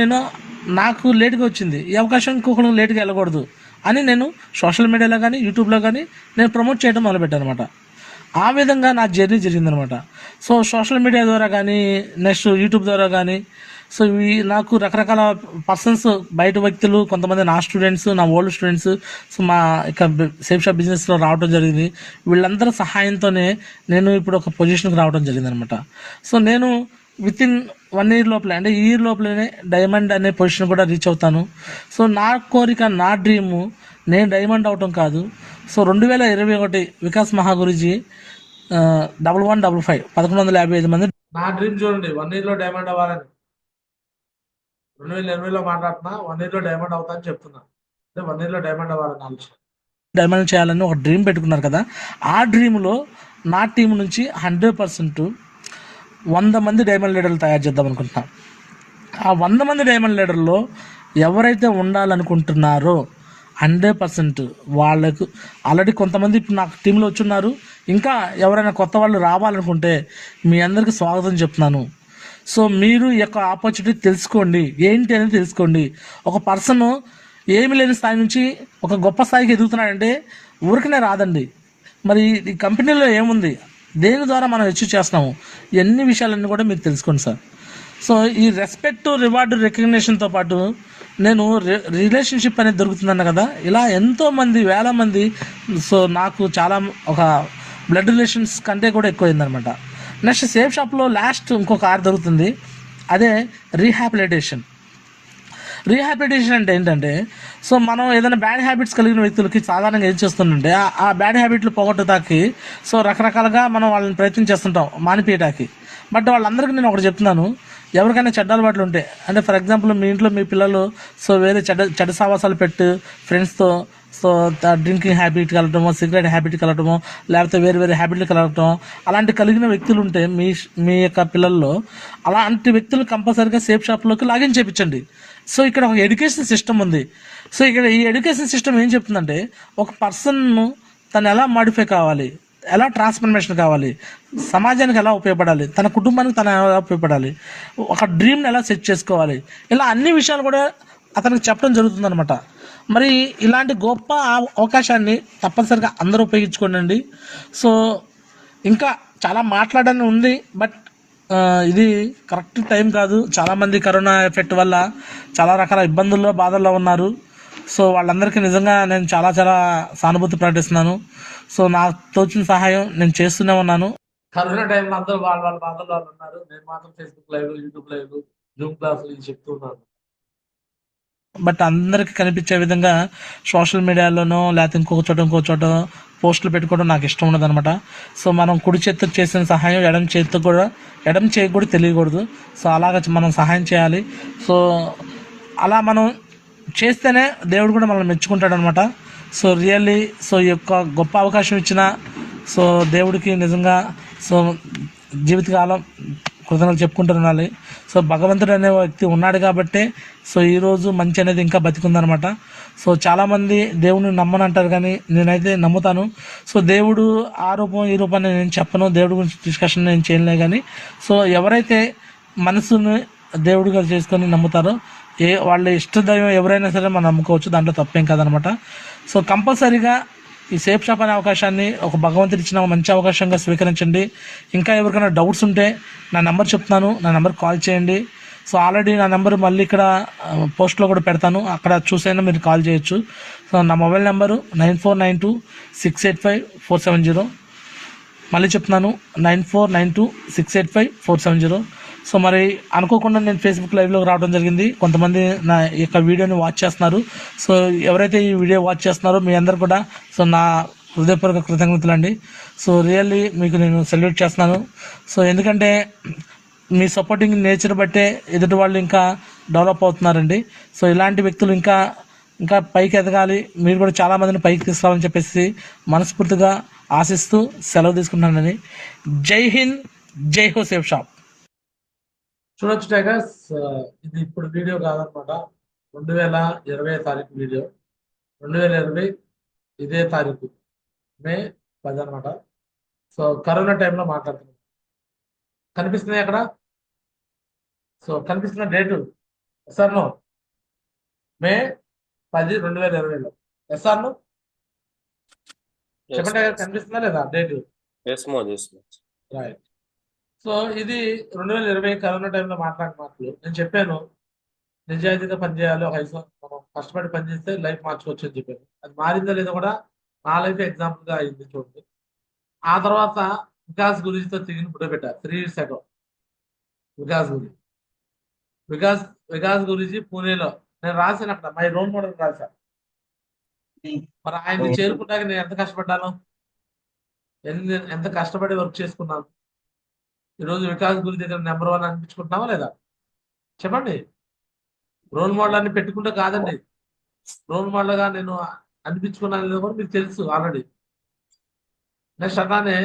నాకు లేట్గా వచ్చింది, ఈ అవకాశం ఇంకొకరికి లేట్గా వెళ్ళకూడదు అని నేను సోషల్ మీడియాలో కానీ యూట్యూబ్లో కానీ నేను ప్రమోట్ చేయడం మొదలుపెట్టాను అనమాట. ఆ విధంగా నా జర్నీ జరిగిందనమాట. సో సోషల్ మీడియా ద్వారా కానీ నెక్స్ట్ యూట్యూబ్ ద్వారా కానీ సో ఇవి నాకు రకరకాల పర్సన్స్, బయట వ్యక్తులు, కొంతమంది నా స్టూడెంట్స్, నా ఓల్డ్ స్టూడెంట్స్ సో మా ఇక సేఫ్ షాప్ బిజినెస్లో రావడం జరిగింది. వీళ్ళందరి సహాయంతోనే నేను ఇప్పుడు ఒక పొజిషన్కి రావడం జరిగింది అనమాట. సో నేను విత్ ఇన్ 1 year లోపలే, అంటే ఈ ఇయర్ లోపలనే డైమండ్ అనే పొజిషన్ కూడా రీచ్ అవుతాను. సో నా కోరిక, నా డ్రీము నేను డైమండ్ అవటం కాదు. సో 2021 వికాస్ మహాగురుజీ 1155 1155 మంది. నా డ్రీమ్ చూడండి, 1 year లో డైమండ్ అవ్వాలని. 2020లో మాట్లాడుతున్నా, 1 year లో డైమండ్ అవుతా అని చెప్తున్నా. అంటే 1 year లో డైమండ్ అవ్వాలని ఆలోచన. డైమండ్ చేయాలని ఒక డ్రీమ్ పెట్టుకున్నారు కదా, ఆ డ్రీమ్లో నా టీం నుంచి 100% 100 మంది డైమండ్ లీడర్లు తయారు చేద్దాం అనుకుంటున్నాం. ఆ 100 మంది డైమండ్ లీడర్లో ఎవరైతే ఉండాలనుకుంటున్నారో 100% వాళ్ళకు ఆల్రెడీ కొంతమంది ఇప్పుడు నాకు టీంలో వచ్చున్నారు. ఇంకా ఎవరైనా కొత్త వాళ్ళు రావాలనుకుంటే మీ అందరికీ స్వాగతం చెప్తున్నాను. సో మీరు ఈ యొక్క ఆపర్చునిటీ తెలుసుకోండి, ఏంటి అనేది తెలుసుకోండి. ఒక పర్సన్ ఏమి లేని స్థాయి నుంచి ఒక గొప్ప స్థాయికి ఎదుగుతున్నాడంటే ఊరికనే రాదండి. మరి ఈ కంపెనీలో ఏముంది, దేని ద్వారా మనం అచీవ్ చేస్తున్నాము, ఎన్ని విషయాలన్నీ కూడా మీరు తెలుసుకోండి సార్. సో ఈ రెస్పెక్ట్, రివార్డు, రికగ్నేషన్తో పాటు నేను రిలేషన్షిప్ అనేది దొరుకుతుందన్న కదా, ఇలా ఎంతోమంది వేల మంది. సో నాకు చాలా ఒక బ్లడ్ రిలేషన్స్ కంటే కూడా ఎక్కువైందనమాట. నెక్స్ట్ సేఫ్ షాప్లో లాస్ట్ ఇంకొక ఆర్ దొరుకుతుంది, అదే రీహాబిలిటేషన్. రీహాబిలిటేషన్ అంటే ఏంటంటే, సో మనం ఏదైనా బ్యాడ్ హ్యాబిట్స్ కలిగిన వ్యక్తులకి సాధారణంగా ఏం చేస్తుందంటే ఆ బ్యాడ్ హ్యాబిట్లు పోగొట్టడానికి సో రకరకాలుగా మనం వాళ్ళని ప్రయత్నం చేస్తుంటాం మానిపేయటానికి. బట్ వాళ్ళందరికీ నేను ఒకటి చెప్తున్నాను, ఎవరికైనా చెడ్డ అలవాట్లు ఉంటే, అంటే ఫర్ ఎగ్జాంపుల్ మీ ఇంట్లో మీ పిల్లలు సో వేరే చెడ్డ సావాసాలు పెట్టి ఫ్రెండ్స్తో సో డ్రింకింగ్ హ్యాబిట్ కలగటమో, సిగరెట్ హ్యాబిట్ కలగటమో, లేకపోతే వేరే వేరే హ్యాబిట్లు కలగటం, అలాంటి కలిగిన వ్యక్తులు ఉంటే మీ యొక్క పిల్లల్లో అలాంటి వ్యక్తులు కంపల్సరీగా సేఫ్ షాప్లోకి లాగిన్ చేయించండి. సో ఇక్కడ ఒక ఎడ్యుకేషన్ సిస్టమ్ ఉంది. సో ఇక్కడ ఈ ఎడ్యుకేషన్ సిస్టమ్ ఏం చెప్తుందంటే, ఒక పర్సన్ను తను ఎలా మాడిఫై కావాలి, ఎలా ట్రాన్స్ఫర్మేషన్ కావాలి, సమాజానికి ఎలా ఉపయోగపడాలి, తన కుటుంబానికి తను ఎలా ఉపయోగపడాలి, ఒక డ్రీమ్ని ఎలా సెట్ చేసుకోవాలి, ఇలా అన్ని విషయాలు కూడా అతనికి చెప్పడం జరుగుతుందనమాట. మరి ఇలాంటి గొప్ప అవకాశాన్ని తప్పనిసరిగా అందరూ ఉపయోగించుకోండి. సో ఇంకా చాలా మాట్లాడని ఉంది, బట్ ఇది కరెక్ట్ టైం కాదు. చాలామంది కరోనా ఎఫెక్ట్ వల్ల చాలా రకాల ఇబ్బందుల్లో, బాధల్లో ఉన్నారు. సో వాళ్ళందరికీ నిజంగా నేను చాలా చాలా సానుభూతి ప్రకటిస్తున్నాను. సో నాకు తోచిన సహాయం నేను చేస్తూనే ఉన్నాను. కరోనా టైంలో అందరూ వాళ్ళ బాధల్లో వాళ్ళు ఉన్నారు. నేను మాత్రం Facebook live, YouTube live, Zoom క్లాసులు ఇది చెప్తున్నాను. బట్ అందరికీ కనిపించే విధంగా సోషల్ మీడియాలోనో లేకపోతే ఇంకో చోట పోస్టులు పెట్టుకోవడం నాకు ఇష్టం ఉండదు అనమాట. సో మనం కుడి చేతితో చేసిన సహాయం ఎడమ చేతికి కూడా తెలియకూడదు. సో అలాగ మనం సహాయం చేయాలి. సో అలా మనం చేస్తేనే దేవుడు కూడా మనల్ని మెచ్చుకుంటాడు అనమాట. సో రియల్లీ సో ఈ యొక్క గొప్ప అవకాశం ఇచ్చిన సో దేవుడికి నిజంగా సో జీవితకాలం కృతజ్ఞతలు చెప్పుకుంటూ ఉండాలి. సో భగవంతుడు అనే వ్యక్తి ఉన్నాడు కాబట్టే సో ఈరోజు మంచి అనేది ఇంకా బతికుందనమాట. సో చాలామంది దేవుని నమ్మని అంటారు, కానీ నేనైతే నమ్ముతాను. సో దేవుడు ఆ రూపం ఈ రూపాన్ని నేను చెప్పను, దేవుడి గురించి డిస్కషన్ నేను చేయలే. కానీ సో ఎవరైతే మనసుని దేవుడిగా చేసుకొని నమ్ముతారో వాళ్ళ ఇష్టదైవం ఎవరైనా సరే మనం నమ్ముకోవచ్చు, దాంట్లో తప్పేం కాదనమాట. సో కంపల్సరీగా ఈ సేఫ్ షాప్ అనే అవకాశాన్ని ఒక భగవంతుడు ఇచ్చిన మంచి అవకాశంగా స్వీకరించండి. ఇంకా ఎవరికైనా డౌట్స్ ఉంటే నా నెంబర్ చెప్తాను, నా నెంబర్ కాల్ చేయండి. సో ఆల్రెడీ నా నెంబర్ మళ్ళీ ఇక్కడ పోస్ట్లో కూడా పెడతాను, అక్కడ చూసైనా మీరు కాల్ చేయొచ్చు. సో నా మొబైల్ నెంబరు 9492685470. మళ్ళీ చెప్తున్నాను, 9492685470. సో మరి అనుకోకుండా నేను ఫేస్బుక్ లైవ్లోకి రావడం జరిగింది. కొంతమంది నా యొక్క వీడియోని వాచ్ చేస్తున్నారు. సో ఎవరైతే ఈ వీడియో వాచ్ చేస్తున్నారో మీ అందరు కూడా సో నా హృదయపూర్వక కృతజ్ఞతలు అండి. సో రియల్లీ మీకు నేను సెల్యూట్ చేస్తున్నాను. సో ఎందుకంటే మీ సపోర్టింగ్ నేచర్ బట్టే ఎదుటి వాళ్ళు ఇంకా డెవలప్ అవుతున్నారండి. సో ఇలాంటి వ్యక్తులు ఇంకా పైకి ఎదగాలి, మీరు కూడా చాలామందిని పైకి తీసుకురావాలని చెప్పేసి మనస్ఫూర్తిగా ఆశిస్తూ సెలవు తీసుకుంటున్నానని. జై హింద్, జై హో సేఫ్ షాప్. చూడొచ్చు టైగర్స్, ఇది ఇప్పుడు వీడియో కాదనమాట, 2020 తారీఖు వీడియో. 2020 ఇదే తారీఖు మే 10 అనమాట. సో కరోనా టైంలో మాట్లాడుతున్నాం. కనిపిస్తున్నాయి అక్కడ. సో కనిపిస్తున్న డేటు ఎస్ఆర్ను మే 10, 2020లో. ఎస్ఆర్ను చెప్పండి, కనిపిస్తుందా లేదా డేటు? రైట్. సో ఇది 2020 కరోనా టైంలో మాట్లాడిన మాటలు. నేను చెప్పాను, నిజాయితీగా పనిచేయాలి, మనం కష్టపడి పనిచేస్తే లైఫ్ మార్చుకోవచ్చు అని చెప్పాను. అది మారిందో లేదో కూడా నా లైఫ్ ఎగ్జాంపుల్గా అయింది చూడండి. ఆ తర్వాత వికాస్ గురించి తిరిగి బుడ్డ పెట్టారు 3 years ago. వికాస్ గురించి. వికాస్ వికాస్ గురించి పూణేలో నేను రాశాను, అక్కడ మై రోల్ మోడల్ రాశాను. మరి ఆయన్ని చేరుకుంటాక నేను ఎంత కష్టపడ్డాను, ఎంత కష్టపడి వర్క్ చేసుకున్నాను. ఈరోజు వికాస్ గురి దగ్గర నెంబర్ 1 అనిపించుకుంటున్నావా లేదా? చెప్పండి. రోల్ మోడల్ అని పెట్టుకుంటే కాదండి, రోల్ మోడల్ గా నేను అనిపించుకున్నాను లేదో కూడా మీకు తెలుసు ఆల్రెడీ. నెక్స్ట్ అట్లానే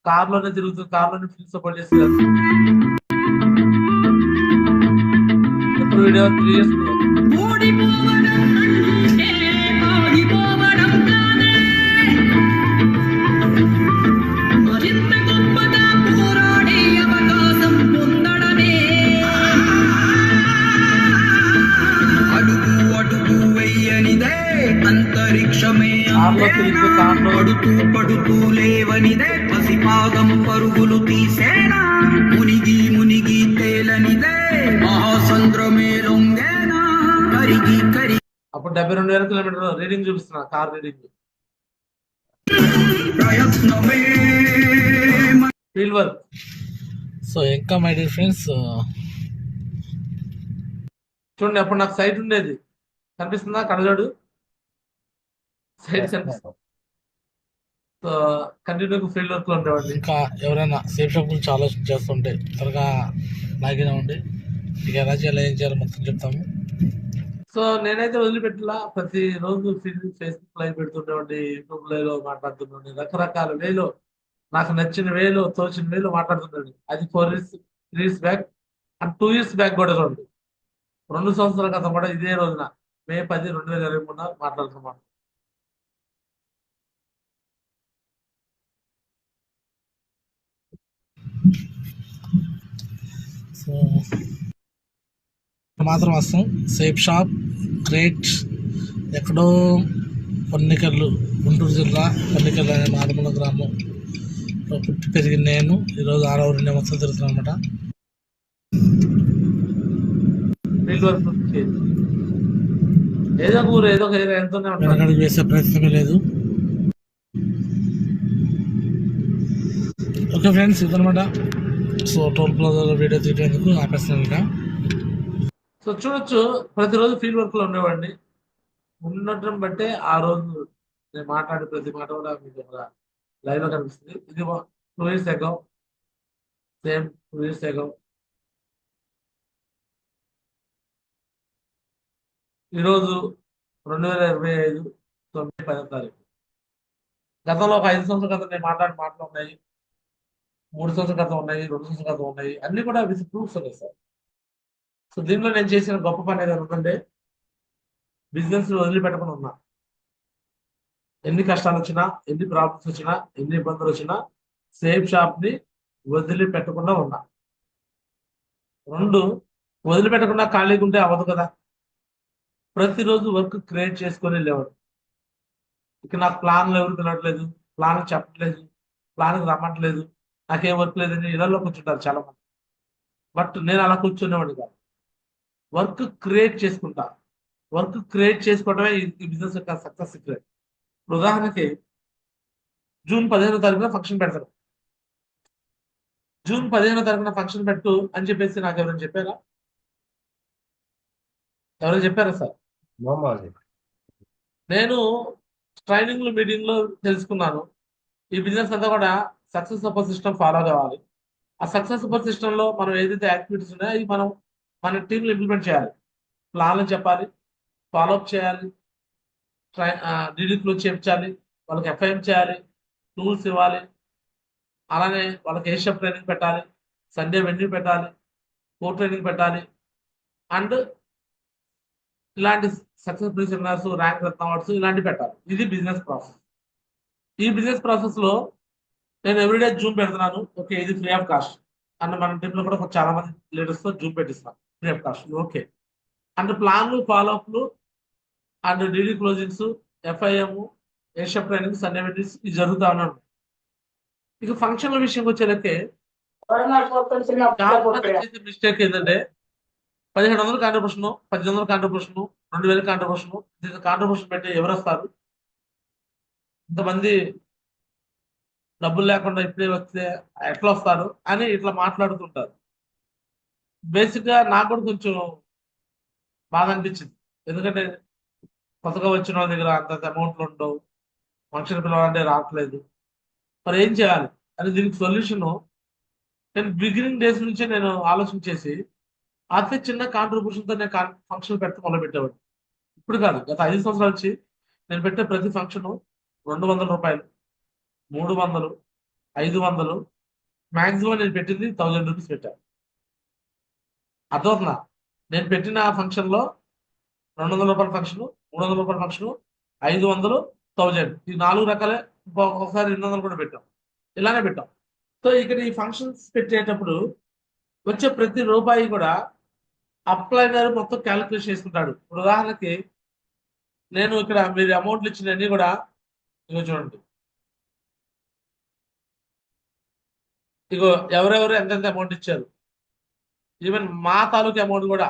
కార్లోనే తిరుగుతూ కార్లోనే ఫిల్మ్ సపోర్ట్ చేస్తారు. ఎప్పుడు వీడియో 3 years ఓడిపోవడం అంటే ఆగిపోవడం కాదే, మరింత గొప్పగా పోరాడే అవకాశం పొందడమే. అడుగు అడుగు వెయ్యనిదే అంతరిక్షమే, కార్లో తిరిగితే కార్లో పడుతూ పడుతూ లేవనిదే పసిపాదం పరుగులు తీసేనా, మునిగి మునిగి తేలనిదే మహాసంద్రమే లొంగేనా, కరిగి కరిగి అప్పుడు 72,000 కిలోమీటర్లు రీడింగ్ చూపిస్తున్నా, కార్ రీడింగ్. ప్రయత్నమే ఫీల్డ్ వర్క్. సో ఇంకా మై డియర్ ఫ్రెండ్స్, చూడండి, అప్పుడు నాకు సైట్ ఉండేది, కనిపిస్తుందా కళ్ళజోడు? సైట్ కనిపిస్తుంది. సో కంటిన్యూ ఫీల్డ్ వర్క్ లో ఉండేవాడిని. ఇంకా ఎవరైనా సేఫ్ షాప్ గురించి ఆలోచన చేస్తుంటే త్వరగా లాగిన్ అవ్వండి. మీకు ఎలా చేయాలి, ఏం చేయాలో మొత్తం చెప్తాము. సో నేనైతే వదిలిపెట్టలా, ప్రతి రోజు ఫేస్బుక్ లైవ్ పెడుతుండేవాడిని, యూట్యూబ్ లైవ్ మాట్లాడుతుండే, రకరకాల వేలో నాకు నచ్చిన వేలో తోచిన వేలో మాట్లాడుతున్నాడు. అది 3 years back and 2 years back కూడా చూడండి. 2 సంవత్సరాల క్రితం కూడా ఇదే రోజున మే 10, 2023 మాట్లాడుతున్నాం. సో మాత్రం వస్తాం. సేఫ్ షాప్ గ్రేట్, ఎక్కడో పొన్నికల్లు, గుంటూరు జిల్లా పొన్నికల్లు అనే మారుమూల గ్రామం పుట్టి పెరిగిన నేను ఈరోజు 6వ రెండే మొత్తం తిరుగుతున్నాను అనమాట. ఫీల్డ్ వర్క్ ఏదో ఒక ఊరు ఏదో ఒక ఏరియా ఎంతోనే ఉంటాను. వెనకడుగు వేసే ప్రయత్నమే లేదు. ఓకే ఫ్రెండ్స్, ఇదనమాట. సో టోల్ ప్లాజాలో వీడియో తీయడానికి ఆపేస్తున్నాను ఇంకా. సో చూడొచ్చు, ప్రతిరోజు ఫీల్డ్ వర్క్ లో ఉండేవాడిని. ఉండటం బట్టే ఆ రోజు నేను మాట్లాడే ప్రతి మాట కూడా మీకు లైవ్ లో కనిపిస్తుంది. ఇది 2 years ago, same 2 years ago. ఈరోజు 2025 మే 10వ తారీఖు. గతంలో ఒక 5 సంవత్సరాల క్రితం నేను మాట్లాడిన మాటలు ఉన్నాయి, 3 సంవత్సరాల క్రితం ఉన్నాయి, 2 సంవత్సరాల క్రితం ఉన్నాయి, అన్ని కూడా విత్ ప్రూఫ్స్ ఉన్నాయి సార్. సో దీనిలో నేను చేసిన గొప్ప పని ఏదైనా ఉందంటే, బిజినెస్ వదిలిపెట్టకుండా ఉన్నా. ఎన్ని కష్టాలు వచ్చినా, ఎన్ని ప్రాబ్లమ్స్ వచ్చినా, ఎన్ని ఇబ్బందులు వచ్చినా సేఫ్ షాప్ ని వదిలిపెట్టకుండా ఉన్నా. 2, వదిలిపెట్టకుండా ఖాళీగా ఉంటే అవ్వదు కదా. ప్రతిరోజు వర్క్ క్రియేట్ చేసుకొని లేవడు. ఇక నాకు ప్లాన్లు ఎవరు తినట్లేదు, ప్లాన్ చెప్పట్లేదు, ప్లాన్ రమ్మట్లేదు, నాకేం వర్క్ లేదని ఇళ్లలో కూర్చుంటారు చాలా మంది. బట్ నేను అలా కూర్చునేవాడిని కాదు. వర్క్ క్రియేట్ చేసుకుంటా. వర్క్ క్రియేట్ చేసుకోవడమే ఈ బిజినెస్ యొక్క సక్సెస్ సీక్రెట్. ఉదాహరణకి జూన్ 15వ తారీఖున ఫంక్షన్ పెడతారు. జూన్ 15వ తారీఖున ఫంక్షన్ పెట్టు అని చెప్పేసి నాకు ఎవరైనా చెప్పారా? ఎవరైనా చెప్పారా సార్? నేను ట్రైనింగ్ లో మీటింగ్ లో తెలుసుకున్నాను, ఈ బిజినెస్ అంతా కూడా సక్సెస్ సపోర్ట్ సిస్టమ్ ఫాలో కావాలి. ఆ సక్సెస్ సపోర్ట్ సిస్టమ్ లో మనం ఏదైతే యాక్టివిటీస్ ఉన్నాయో అవి మనం మన టీంలో ఇంప్లిమెంట్ చేయాలి. ప్లాన్లు చెప్పాలి, ఫాలోఅప్ చేయాలి, డీడీ క్లోజ్ చేయించాలి, వాళ్ళకి ఎఫ్ఐఎం చేయాలి, టూల్స్ ఇవ్వాలి, అలానే వాళ్ళకి ఏషియప్ ట్రైనింగ్ పెట్టాలి, సండే వెన్యూ పెట్టాలి, కోర్ ట్రైనింగ్ పెట్టాలి, అండ్ ఇలాంటి successful seminars, rank Ratna awards ఇలాంటివి పెట్టాలి. ఇది బిజినెస్ ప్రాసెస్. ఈ బిజినెస్ ప్రాసెస్ లో నేను ఎవ్రీడే జూమ్ పెడుతున్నాను. ఓకే, ఇది ఫ్రీ ఆఫ్ కాస్ట్. అండ్ మన టీంలో కూడా చాలా మంది లీడర్స్ తో జూమ్ పెట్టిస్తాను free of cost. Okay, and ప్లాన్లు, ఫాలోఅప్లు, అండ్ డీడీ క్లోజింగ్స్, ఎఫ్ఐఎం, ఏషియప్ ట్రైనింగ్, సండే వెన్యూస్ ఇది జరుగుతా ఉన్నాను. ఇక ఫంక్షన్ల విషయంకి వచ్చేలకే మిస్టేక్ ఏంటంటే 1500 కాంట్రిబ్యూషన్, 1800 కాంట్రిబ్యూషన్, 2000 కాంట్రిబ్యూషన్, కాంట్రిబ్యూషన్ పెట్టి ఎవరు వస్తారు? ఇంతమంది డబ్బులు లేకుండా ఇప్పుడే వస్తే ఎట్లా వస్తారు అని ఇట్లా మాట్లాడుతుంటారు. బేసిక్ గా నాకు కూడా కొంచెం బాధ అనిపించింది. ఎందుకంటే కొత్తగా వచ్చిన వాళ్ళ దగ్గర అంత అమౌంట్లు ఉండవు, ఫంక్షన్ పిలవాలంటే రావట్లేదు, మరి ఏం చేయాలి అని దీనికి సొల్యూషన్ నేను బిగినింగ్ డేస్ నుంచే నేను ఆలోచన చేసి అతి చిన్న కాంట్రిబ్యూషన్ తో నేను ఫంక్షన్ పెడితే మొదలు పెట్టేవాడు. ఇప్పుడు కాదు, గత 5 సంవత్సరాల నుంచి నేను పెట్టే ప్రతి ఫంక్షన్ రూ. 200, 300, 500, మాక్సిమం నేను పెట్టింది ₹1000 పెట్టాను. అర్థమవుతుందా? నేను పెట్టిన ఫంక్షన్ లో ₹200 ఫంక్షన్, ₹300 ఫంక్షన్, 500, 1000 ఈ 4 రకాలే. ఒకసారి 200 కూడా పెట్టాం, ఇలానే పెట్టాం. సో ఇక్కడ ఈ ఫంక్షన్స్ పెట్టేటప్పుడు వచ్చే ప్రతి రూపాయి కూడా అప్లైనర్ మొత్తం క్యాలిక్యులేట్ చేసుకుంటాడు. ఇప్పుడు ఉదాహరణకి నేను ఇక్కడ మీరు అమౌంట్లు ఇచ్చినవన్నీ కూడా ఇగో చూడండి, ఇగో ఎవరెవరు ఎంతెంత అమౌంట్ ఇచ్చారు, ఈవెన్ మా తాలూకు అమౌంట్ కూడా.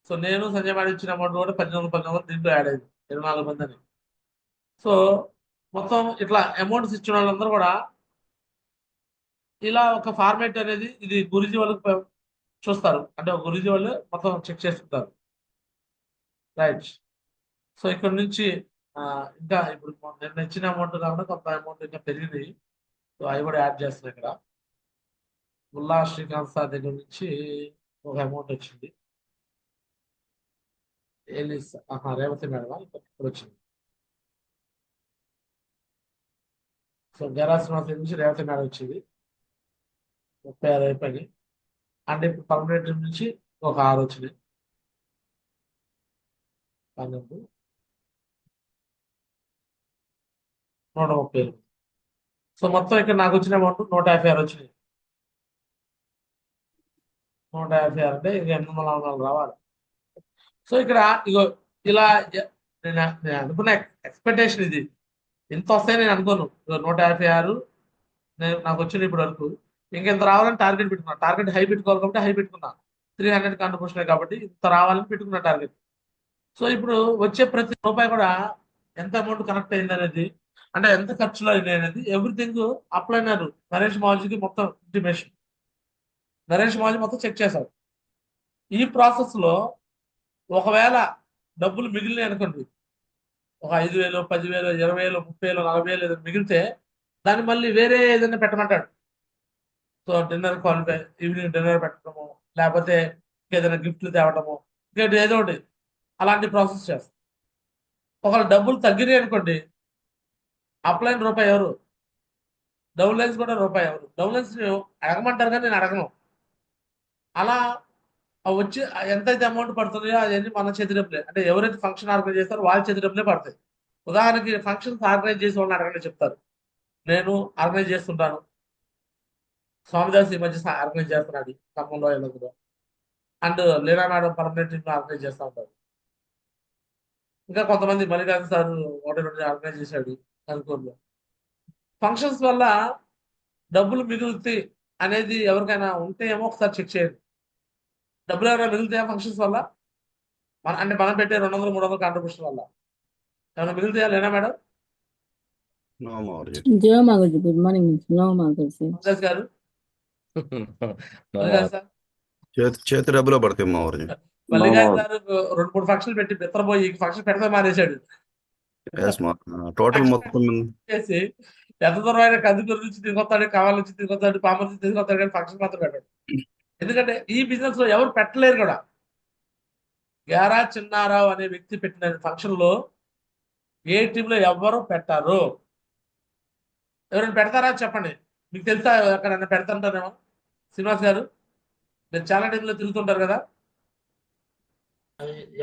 సో నేను సంజయ్ మేడం ఇచ్చిన అమౌంట్ కూడా 1800 దీంట్లో యాడ్ అయింది, 24 మంది అని. సో మొత్తం ఇట్లా అమౌంట్స్ ఇచ్చిన వాళ్ళందరూ కూడా ఇలా ఒక ఫార్మేట్ అనేది ఇది గురుజీ వాళ్ళకి చూస్తారు, అంటే ఒక గురుజీ వాళ్ళు మొత్తం చెక్ చేసుకుంటారు, రైట్. సో ఇక్కడ నుంచి ఆ, ఇంకా ఇప్పుడు నిన్న ఇచ్చిన అమౌంట్ కాకుండా కొంత అమౌంట్ ఇంకా పెరిగింది. సో అవి కూడా యాడ్ చేస్తున్నాయి ఇక్కడ. ముల్లా శ్రీకాంత్ సార్ దగ్గర నుంచి ఒక అమౌంట్ వచ్చింది. రేవతి మేడం ఇప్పుడు వచ్చింది. సో గెరా శ్రీనివాస్ దగ్గర నుంచి రేవతి మేడం వచ్చింది, 36 అయిపోయినాయి. అంటే ఇప్పుడు పర్మనెంట్ నుంచి ఒక 6 వచ్చినాయి, 12, 138. సో మొత్తం ఇక్కడ నాకు వచ్చిన అమౌంట్ 156 వచ్చినాయి. 156 అంటే ఇంక 844 రావాలి. సో ఇక్కడ ఇగో ఇలా నేను అనుకున్న ఎక్స్పెక్టేషన్ ఇది, ఇంత వస్తాయి నేను అనుకోను. 156 నాకు వచ్చింది ఇప్పటి వరకు. ఇంకెంత రావాలని టార్గెట్ పెట్టుకున్నా, టార్గెట్ హై పెట్టుకోవాలి కాబట్టి హై పెట్టుకున్నా. 300 కాంట్రిబ్యూషన్ కాబట్టి ఇంత రావాలని పెట్టుకున్న టార్గెట్. సో ఇప్పుడు వచ్చే ప్రతి రూపాయి కూడా ఎంత అమౌంట్ కనెక్ట్ అయింది అనేది, అంటే ఎంత ఖర్చులో అయింది అనేది ఎవ్రీథింగ్ అప్లైనర్ నరేష్ మాల్జీకి మొత్తం ఇంటిమేషన్, నరేష్ మాల్జీ మొత్తం చెక్ చేశారు. ఈ ప్రాసెస్ లో ఒకవేళ డబ్బులు మిగిలినాయి అనుకోండి, ఒక 5,000, 10,000, 20,000, 30,000, 40,000 ఏదైనా మిగిలితే దాన్ని మళ్ళీ వేరే ఏదైనా పెట్టమంటాడు. So dinner qualify, evening dinner పెట్టడము, లేకపోతే ఏదైనా గిఫ్ట్లు తేవటము, ఇంకా ఏదో ఒకటి అలాంటి ప్రాసెస్ చేస్తాం. ఒకవేళ డబ్బులు తగ్గినాయి అనుకోండి, అప్లైన్ రూపాయి ఎవరు, డౌన్ లైన్స్ కూడా రూపాయి ఎవరు. డౌన్ లైన్స్ అడగమంటారు కానీ నేను అడగను. అలా వచ్చి ఎంతైతే అమౌంట్ పడుతుందో అవన్నీ మన చేతి డబ్బులే, అంటే ఎవరైతే ఫంక్షన్ ఆర్గనైజ్ చేస్తారో వాళ్ళ చేతి డబ్బులే పడతాయి. ఉదాహరణకి ఫంక్షన్స్ ఆర్గనైజ్ చేసే వాళ్ళని అడగండి చెప్తారు, నేను ఆర్గనైజ్ చేస్తుంటాను, స్వామిదాస్ ఈ మధ్య ఆర్గనైజ్ చేస్తున్నాడు ఖమ్మంలో ఎలాగో, and Leena madam permanent organise చేస్తూ ఉంటారు. ఇంకా కొంతమంది మల్లికార్జున సార్ ఒకటి రెండు ఆర్గనైజ్ చేశాడు కనుకోరులో. ఫంక్షన్స్ వల్ల డబ్బులు మిగులుతాయి అనేది ఎవరికైనా ఉంటే ఏమో ఒకసారి చెక్ చేయండి. డబ్బులు ఎవరైనా మిగులుతాయా ఫంక్షన్స్ వల్ల? అంటే మనం పెట్టే 200, 300 కాంట్రిబ్యూషన్ వల్ల ఏమైనా మిగులుతాయా లేనా మేడం? నో మౌర్య. జయ మాగుజీ, గుడ్ మార్నింగ్. నో మాగుజీ. రామదాస్ గారు, నో మల్లికార్జున సార్, చేతి డబ్బులో పడతాయి మౌర్య. మల్లికార్జున సార్ 2-3 ఫంక్షన్లు పెట్టి బిత్తరపోయి ఫంక్షన్ పెడతా మానేశాడు. టోటల్ మొత్తం చేసి ఎంత దూరం అయినా కందుకూరు నుంచి తీసుకొస్తాడు, కావాల నుంచి తీసుకొస్తాడు, పామ నుంచి తీసుకొస్తాడు, కానీ ఫంక్షన్ మాత్రం పెట్టాడు. ఎందుకంటే ఈ బిజినెస్ లో ఎవరు పెట్టలేరు కూడా. గ్యారా చిన్నారావు అనే వ్యక్తి పెట్టిన ఫంక్షన్ లో ఏ టీంలో ఎవరు పెట్టారు? ఎవరైనా పెడతారా చెప్పండి, మీకు తెలుసా ఎక్కడైనా పెడతాంటారేమో? శ్రీనివాస్ గారు, మీరు చాలా టీంలో తిరుగుతుంటారు కదా,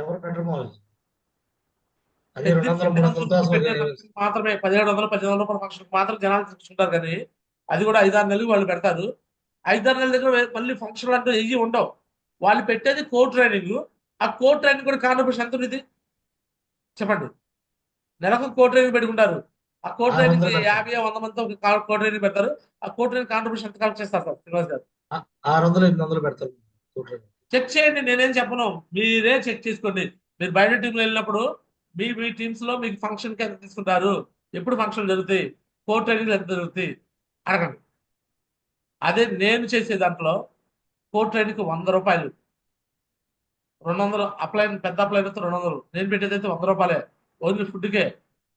ఎవరు పెట్టరు మాత్రమే 1700, 1800 ఫంక్షన్ మాత్రం జనాలు తీసుకుంటారు, కానీ అది కూడా 5-6 నెలలు వాళ్ళు పెడతారు. 5-6 నెలల దగ్గర మళ్ళీ ఫంక్షన్ అంటూ ఏవి ఉండవు. వాళ్ళు పెట్టేది కోర్ ట్రైనింగ్. ఆ కోర్ ట్రైనింగ్ కూడా కాంట్రిబ్యూషన్ ఎంత ఉంది చెప్పండి? నెలకు కోర్ ట్రైనింగ్ పెట్టుకుంటారు. ఆ కోర్ ట్రైనింగ్ 50-100 మందితో కోర్ ట్రైనింగ్ పెడతారు. ఆ కోర్ ట్రైనింగ్ కాంట్రిబ్యూషన్ ఎంత కలెక్ట్ చేస్తారు సార్ శ్రీనివాస్ గారు? 600-800 పెడతారు. చెక్ చేయండి, నేనేం చెప్పను, మీరే చెక్ చేసుకోండి. మీరు బయట టీంలో వెళ్ళినప్పుడు మీ టీమ్స్ లో మీకు ఫంక్షన్ కి ఎంత తీసుకుంటారు, ఎప్పుడు ఫంక్షన్ జరుగుతాయి, కోర్ ట్రైనింగ్ ఎంత జరుగుతాయి అడగండి. అదే నేను చేసే దాంట్లో కోట్ రైడ్కి 100 రూపాయలు, 200 అప్లైన్ పెద్ద అప్లైన్ అయితే 200, నేను పెట్టేది అయితే 100 రూపాయలే ఓన్లీ ఫుడ్కే.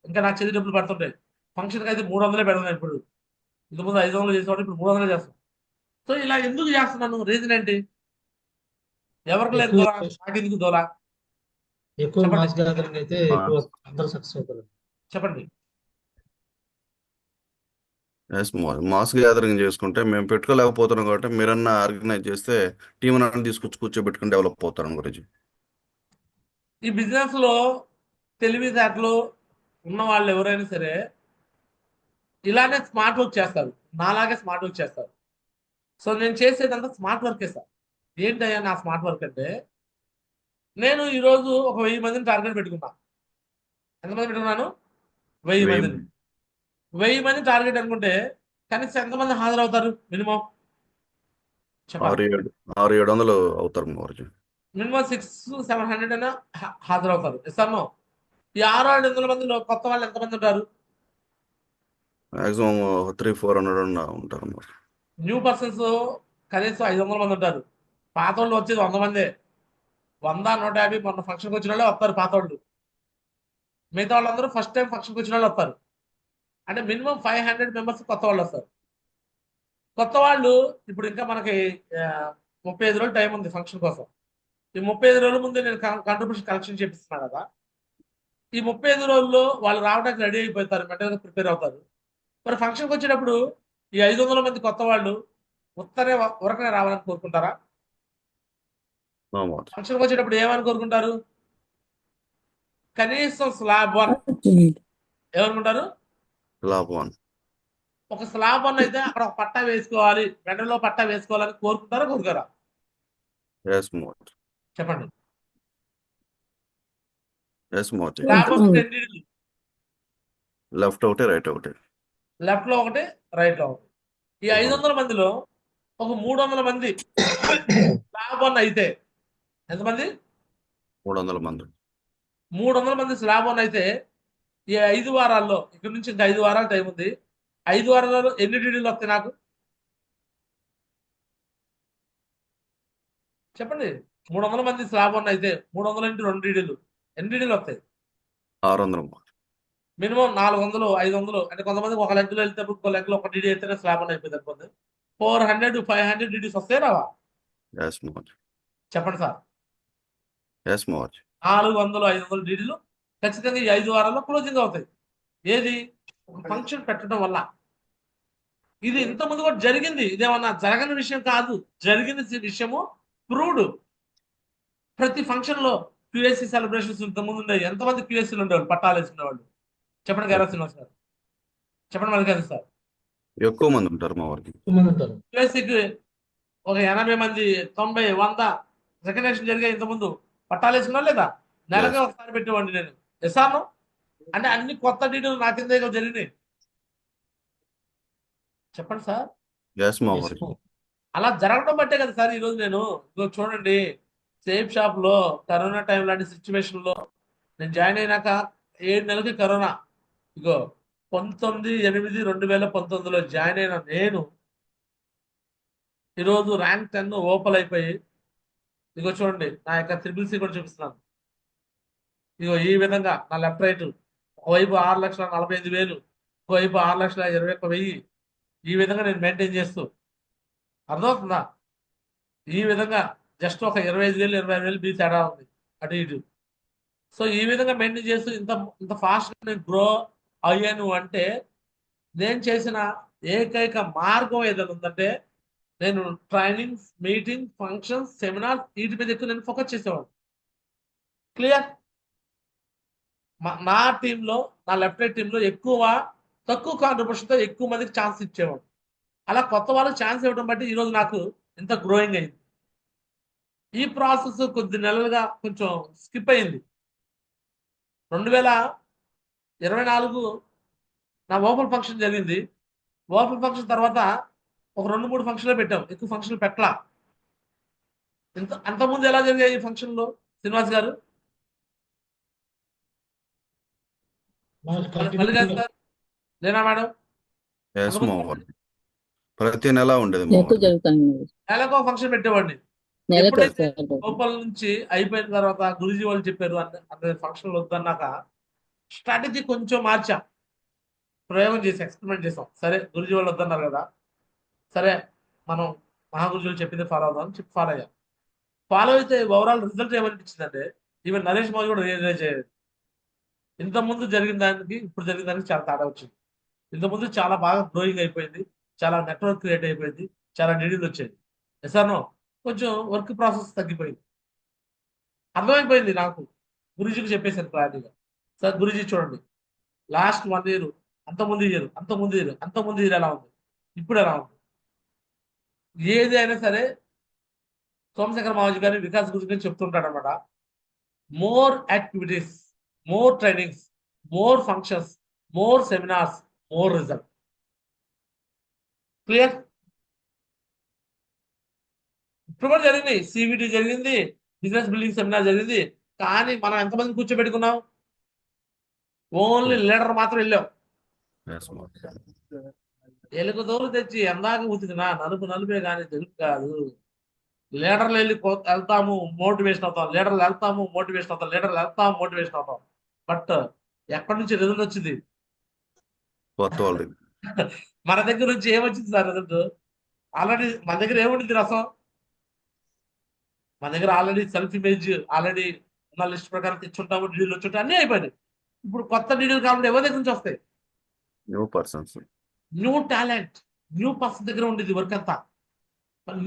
ఇంకా నాకు చెల్లి డబ్బులు పడుతుంటాయి. ఫంక్షన్కి అయితే 300 పెడతాను ఇప్పుడు. ఇంతకుముందు 500 చేసేవాడు, ఇప్పుడు 300 చేస్తాను. సో ఇలా ఎందుకు చేస్తున్నాను? రీజన్ ఏంటి? ఎవరికి లేదు ఎక్కువ దోలా, నాకు ఎందుకు దోలా? ఎక్కువ చెప్పండి. మాస్ గ్యాదరింగ్ అయితే ఎక్కువ అందరూ సక్సెస్ అవుతారు. చెప్పండి. ఎస్ మాస్ గ్యాదరింగ్ చేసుకుంటే మేము పెట్టుకోలేకపోతున్నాం కాబట్టి మీరన్నా ఆర్గనైజ్ చేస్తే టీం అన్న తీసుకొచ్చి కూర్చోబెట్టుకుని డెవలప్ అవుతారు గురించి. ఈ బిజినెస్ లో తెలివితేటలు ఉన్న వాళ్ళు ఎవరైనా సరే ఇలానే స్మార్ట్ వర్క్ చేస్తారు, నాలాగే స్మార్ట్ వర్క్ చేస్తారు. సో నేను చేసేదంతా స్మార్ట్ వర్కే సార్. ఏంటయ్యా నా స్మార్ట్ వర్క్ అంటే, నేను ఈరోజు ఒక 1000 మందిని టార్గెట్ పెట్టుకున్నా. ఎంతమంది పెట్టుకున్నాను? 1000 మందిని. 1000 మంది టార్గెట్ అనుకుంటే కనీసం ఎంతమంది హాజరవుతారు? మినిమం చెప్పాలి. 600-700 అవుతారు మావర్జీ. మినిమం 600-700 అయినా హాజరవుతారు. ఇస్తాను. ఈ 600-700 మందిలో కొత్త వాళ్ళు ఎంతమంది ఉంటారు? మాక్సిమం 300-400 ఉంటారు మరి. న్యూ పర్సన్స్ కనీసం 500 మంది ఉంటారు. పాత వాళ్ళు వచ్చేది 100 మందే. 100-150 మొన్న ఫంక్షన్కి వచ్చిన వాళ్ళే వస్తారు పాత వాళ్ళు. మిగతా వాళ్ళందరూ ఫస్ట్ టైం ఫంక్షన్కి వచ్చిన వాళ్ళు వస్తారు. అంటే మినిమం 500 మెంబర్స్ కొత్త వాళ్ళు వస్తారు. కొత్త వాళ్ళు ఇప్పుడు ఇంకా మనకి 35 రోజులు టైం ఉంది ఫంక్షన్ కోసం. ఈ 35 రోజుల ముందు నేను కాంట్రిబ్యూషన్ కలెక్షన్ చేపిస్తున్నాను కదా. ఈ 35 రోజుల్లో వాళ్ళు రావడానికి రెడీ అయిపోతారు, మెంటల్గా ప్రిపేర్ అవుతారు. మరి ఫంక్షన్కి వచ్చేటప్పుడు ఈ 500 మంది కొత్త వాళ్ళు ఉత్తరే ఉరకనే రావాలని కోరుకుంటారా? ఫంక్షన్కి వచ్చేటప్పుడు ఏమని కోరుకుంటారు? కనీసం స్లాబ్ 1 ఏమనుకుంటారు? స్లాబ్ 1. ఒక స్లాబ్ 1 అయితే అక్కడ ఒక పట్టా వేసుకోవాలి, మెంటల్లో పట్టా వేసుకోవాలని కోరుకుంటారా కోరుకోరా? Yes more. చెప్పండి. Yes more. స్లాబ్ 1 2 లెఫ్ట్ ఒకటి రైట్ ఒకటి. లెఫ్ట్ లో ఒకటి రైట్ లో ఒకటి. ఈ 500 మందిలో ఒక 300 మంది స్లాబ్ 1 అయితే ఎంతమంది? 300 మంది. 300 మంది స్లాబ్ 1 అయితే ఈ 5 వారాల్లో, ఇక్కడ నుంచి ఇంకా 5 వారాలు టైం ఉంది. 5 వారాలలో ఎన్ని డీడీలు వస్తాయి నాకు? చెప్పండి. 300 మంది స్లాబ్ 1 అయితే 300 ఇంటూ 2 డీడీలు ఎన్ని డీడీలు వస్తాయి? 600. మినిమం 400, 500. అంటే కొంతమంది ఒక లెక్కలో వెళ్తే ఇంకో లెక్కలో ఒక డీడీ అయితేనే స్లాబ్ 1 అయిపోయింది అనుకోండి. 400-500 డీడీస్ వస్తాయి రావా? Yes more. చెప్పండి సార్. Yes more. 400-500 డీడీలు ఖచ్చితంగా ఈ 5 వారాల్లో క్లోజింగ్ అవుతాయి. ఏది? ఒక ఫంక్షన్ పెట్టడం వల్ల. ఇది ఇంతకుముందు కూడా జరిగింది. ఇదేమన్నా జరగని విషయం కాదు, జరిగిన విషయము ప్రూవ్డ్. ప్రతి ఫంక్షన్ లో క్యూఎస్సీ సెలబ్రేషన్స్ ఇంతకుముందు ఉన్నాయి. ఎంతమంది క్యూఎస్సీలు ఉండేవాళ్ళు, పట్టాలు వేసుకునేవాళ్ళు? చెప్పండి గారా శ్రీనివాస్ గారు. చెప్పండి మల్లికార్జున సార్. ఎక్కువ మంది ఉంటారు మా వారికి. ఎక్కువ మంది ఉంటారు. క్యూఎస్సీకి ఒక 80 మంది, 90, 100 రికగ్నేషన్ జరిగే ఇంతకుముందు పట్టాలు వేసుకున్నా లేదా? నెలగా ఒకసారి పెట్టేవాడిని నేను. ఎసాను అంటే అన్ని కొత్త డీటెయిల్ నా కింద జరిగినాయి. చెప్పండి సార్. ఎస్ మా వారికి. అలా జరగడం బట్టే కదా సార్ ఈరోజు నేను చూడండి, సేఫ్ షాప్ లో కరోనా టైం లాంటి సిచ్యువేషన్ లో నేను జాయిన్ అయినాక 7 నెలలకి కరోనా. ఇగో 19/8/2019లో జాయిన్ అయిన నేను ఈరోజు ర్యాంక్ 10 ఓపెన్ అయిపోయి, ఇగో చూడండి నా యొక్క CCC కూడా చూపిస్తున్నాను. ఇగో ఈ విధంగా నా లెఫ్ట్ రైట్ ఒకవైపు 6,45,000, ఒకవైపు 6,21,000. ఈ విధంగా నేను మెయింటైన్ చేస్తూ, అర్థమవుతుందా? ఈ విధంగా జస్ట్ ఒక 25,000, 26,000 బీ తేడా ఉంది అటు ఇటు. సో ఈ విధంగా మెయింటైన్ చేస్తూ ఇంత ఫాస్ట్గా నేను గ్రో అయ్యాను అంటే నేను చేసిన ఏకైక మార్గం ఏదైనా ఉందంటే, నేను ట్రైనింగ్స్, మీటింగ్, ఫంక్షన్స్, సెమినార్స్ వీటి మీద ఎక్కువ నేను ఫోకస్ చేసేవాడు. క్లియర్? నా టీంలో, నా లెఫ్ట్ రైట్ టీంలో తక్కువ కాంట్రిబ్యూషన్తో ఎక్కువ మందికి ఛాన్స్ ఇచ్చేవాడు. అలా కొత్త వాళ్ళకి ఛాన్స్ ఇవ్వడం బట్టి ఈరోజు నాకు ఇంత గ్రోయింగ్ అయింది. ఈ ప్రాసెస్ కొద్ది నెలలుగా కొంచెం స్కిప్ అయింది. 2024 నా ఓపెన్ ఫంక్షన్ జరిగింది. ఓపెన్ ఫంక్షన్ తర్వాత ఒక 2-3 ఫంక్షన్లు పెట్టాం, ఎక్కువ ఫంక్షన్లు పెట్టలా. అంతకుముందు ఎలా జరిగాయి ఈ ఫంక్షన్లో శ్రీనివాస్ గారు? మల్లికార్జున సార్ లేనా మేడం? ఎస్ మా వారికి. ప్రతి నెల ఉండేది ఎక్కువ మామూలుగా. జరుగుతాయి గురుజీ. నెలకు ఒక ఫంక్షన్ పెట్టేవాడిని. నెలకు ఎప్పుడైతే ఒకసారి. లోపల నుంచి అయిపోయిన తర్వాత గురూజీ వాళ్ళు చెప్పారు అంటే ఫంక్షన్లు వద్దన్నాక స్ట్రాటజీ కొంచెం మార్చాం, ప్రయోగం చేసి ఎక్స్పెరిమెంట్ చేసాం. సరే గురూజీ వాళ్ళు వద్దన్నారు కదా, సరే మనం మహాగురుజీలు చెప్పింది ఫాలో అవుదాం అని చెప్పి ఫాలో అయ్యాం. ఫాలో అయితే ఓవరాల్ రిజల్ట్ ఏమనిపించింది అంటే ఈవెన్ నరేష్ మోదీ కూడా రియలైజ్ అయ్యేది, ఇంతకుముందు జరిగిన దానికి ఇప్పుడు జరిగిన దానికి చాలా తేడా వచ్చింది. ఇంతకుముందు చాలా బాగా గ్రోయింగ్ అయిపోయింది, చాలా నెట్వర్క్ క్రియేట్ అయిపోయింది, చాలా డీడీలు వచ్చేది. ఎస్ఆర్నో కొంచెం వర్క్ ప్రాసెస్ తగ్గిపోయింది. అర్థమైపోయింది నాకు, గురూజీకి చెప్పేసాను క్లారిటీగా. సార్ గురూజీ చూడండి, లాస్ట్ 1 year, అంతకుముందు ఇయర్, అంతకుముందు ఇయర్, అంతకుముందు ఇయర్ ఎలా ఉంది, ఇప్పుడు ఎలా ఉంది. ఏది అయినా సరే సోమశేఖర్ మావజీ గారి వికాస్ గురించి చెప్తుంటాడు అనమాట. More activities, more trainings, more functions, more seminars, more result. Clear? ఇప్పుడు కూడా జరిగింది, సివిటి జరిగింది, బిజినెస్ బిల్డింగ్ సెమినార్ జరిగింది, కానీ మనం ఎంతమంది కూర్చోబెట్టుకున్నాం? ఓన్లీ లీడర్ మాత్రం వెళ్ళాం. Yes, boss. ఎలుగు తోలు తెచ్చి ఎందాక ఉతికినా నలుపే కానీ తెలుపు కాదు. లీడర్లు వెళ్తాము మోటివేషన్ అవుతాం, లీడర్లు వెళ్తాము మోటివేషన్ అవుతాం, లీడర్లు వెళ్తాము మోటివేషన్ అవుతాం. బట్ ఎక్కడి నుంచి రిజల్ట్ వచ్చింది? కొత్త వాళ్ళు. మన దగ్గర నుంచి ఏమొచ్చింది సార్ రిజల్ట్? ఆల్రెడీ మన దగ్గర ఏముండింది రసం? మన దగ్గర ఆల్రెడీ సెల్ఫ్ ఇమేజ్ ఆల్రెడీ ఉన్న లిస్ట్ ప్రకారం తెచ్చుంటాము, డీడీలు వచ్చుంటాయి, అన్నీ అయిపోయింది. ఇప్పుడు కొత్త డీడీలు కావాలంటే ఎవరి దగ్గర నుంచి వస్తాయి? New persons. New talent, new person దగ్గర ఉండేది వర్క్ అంతా.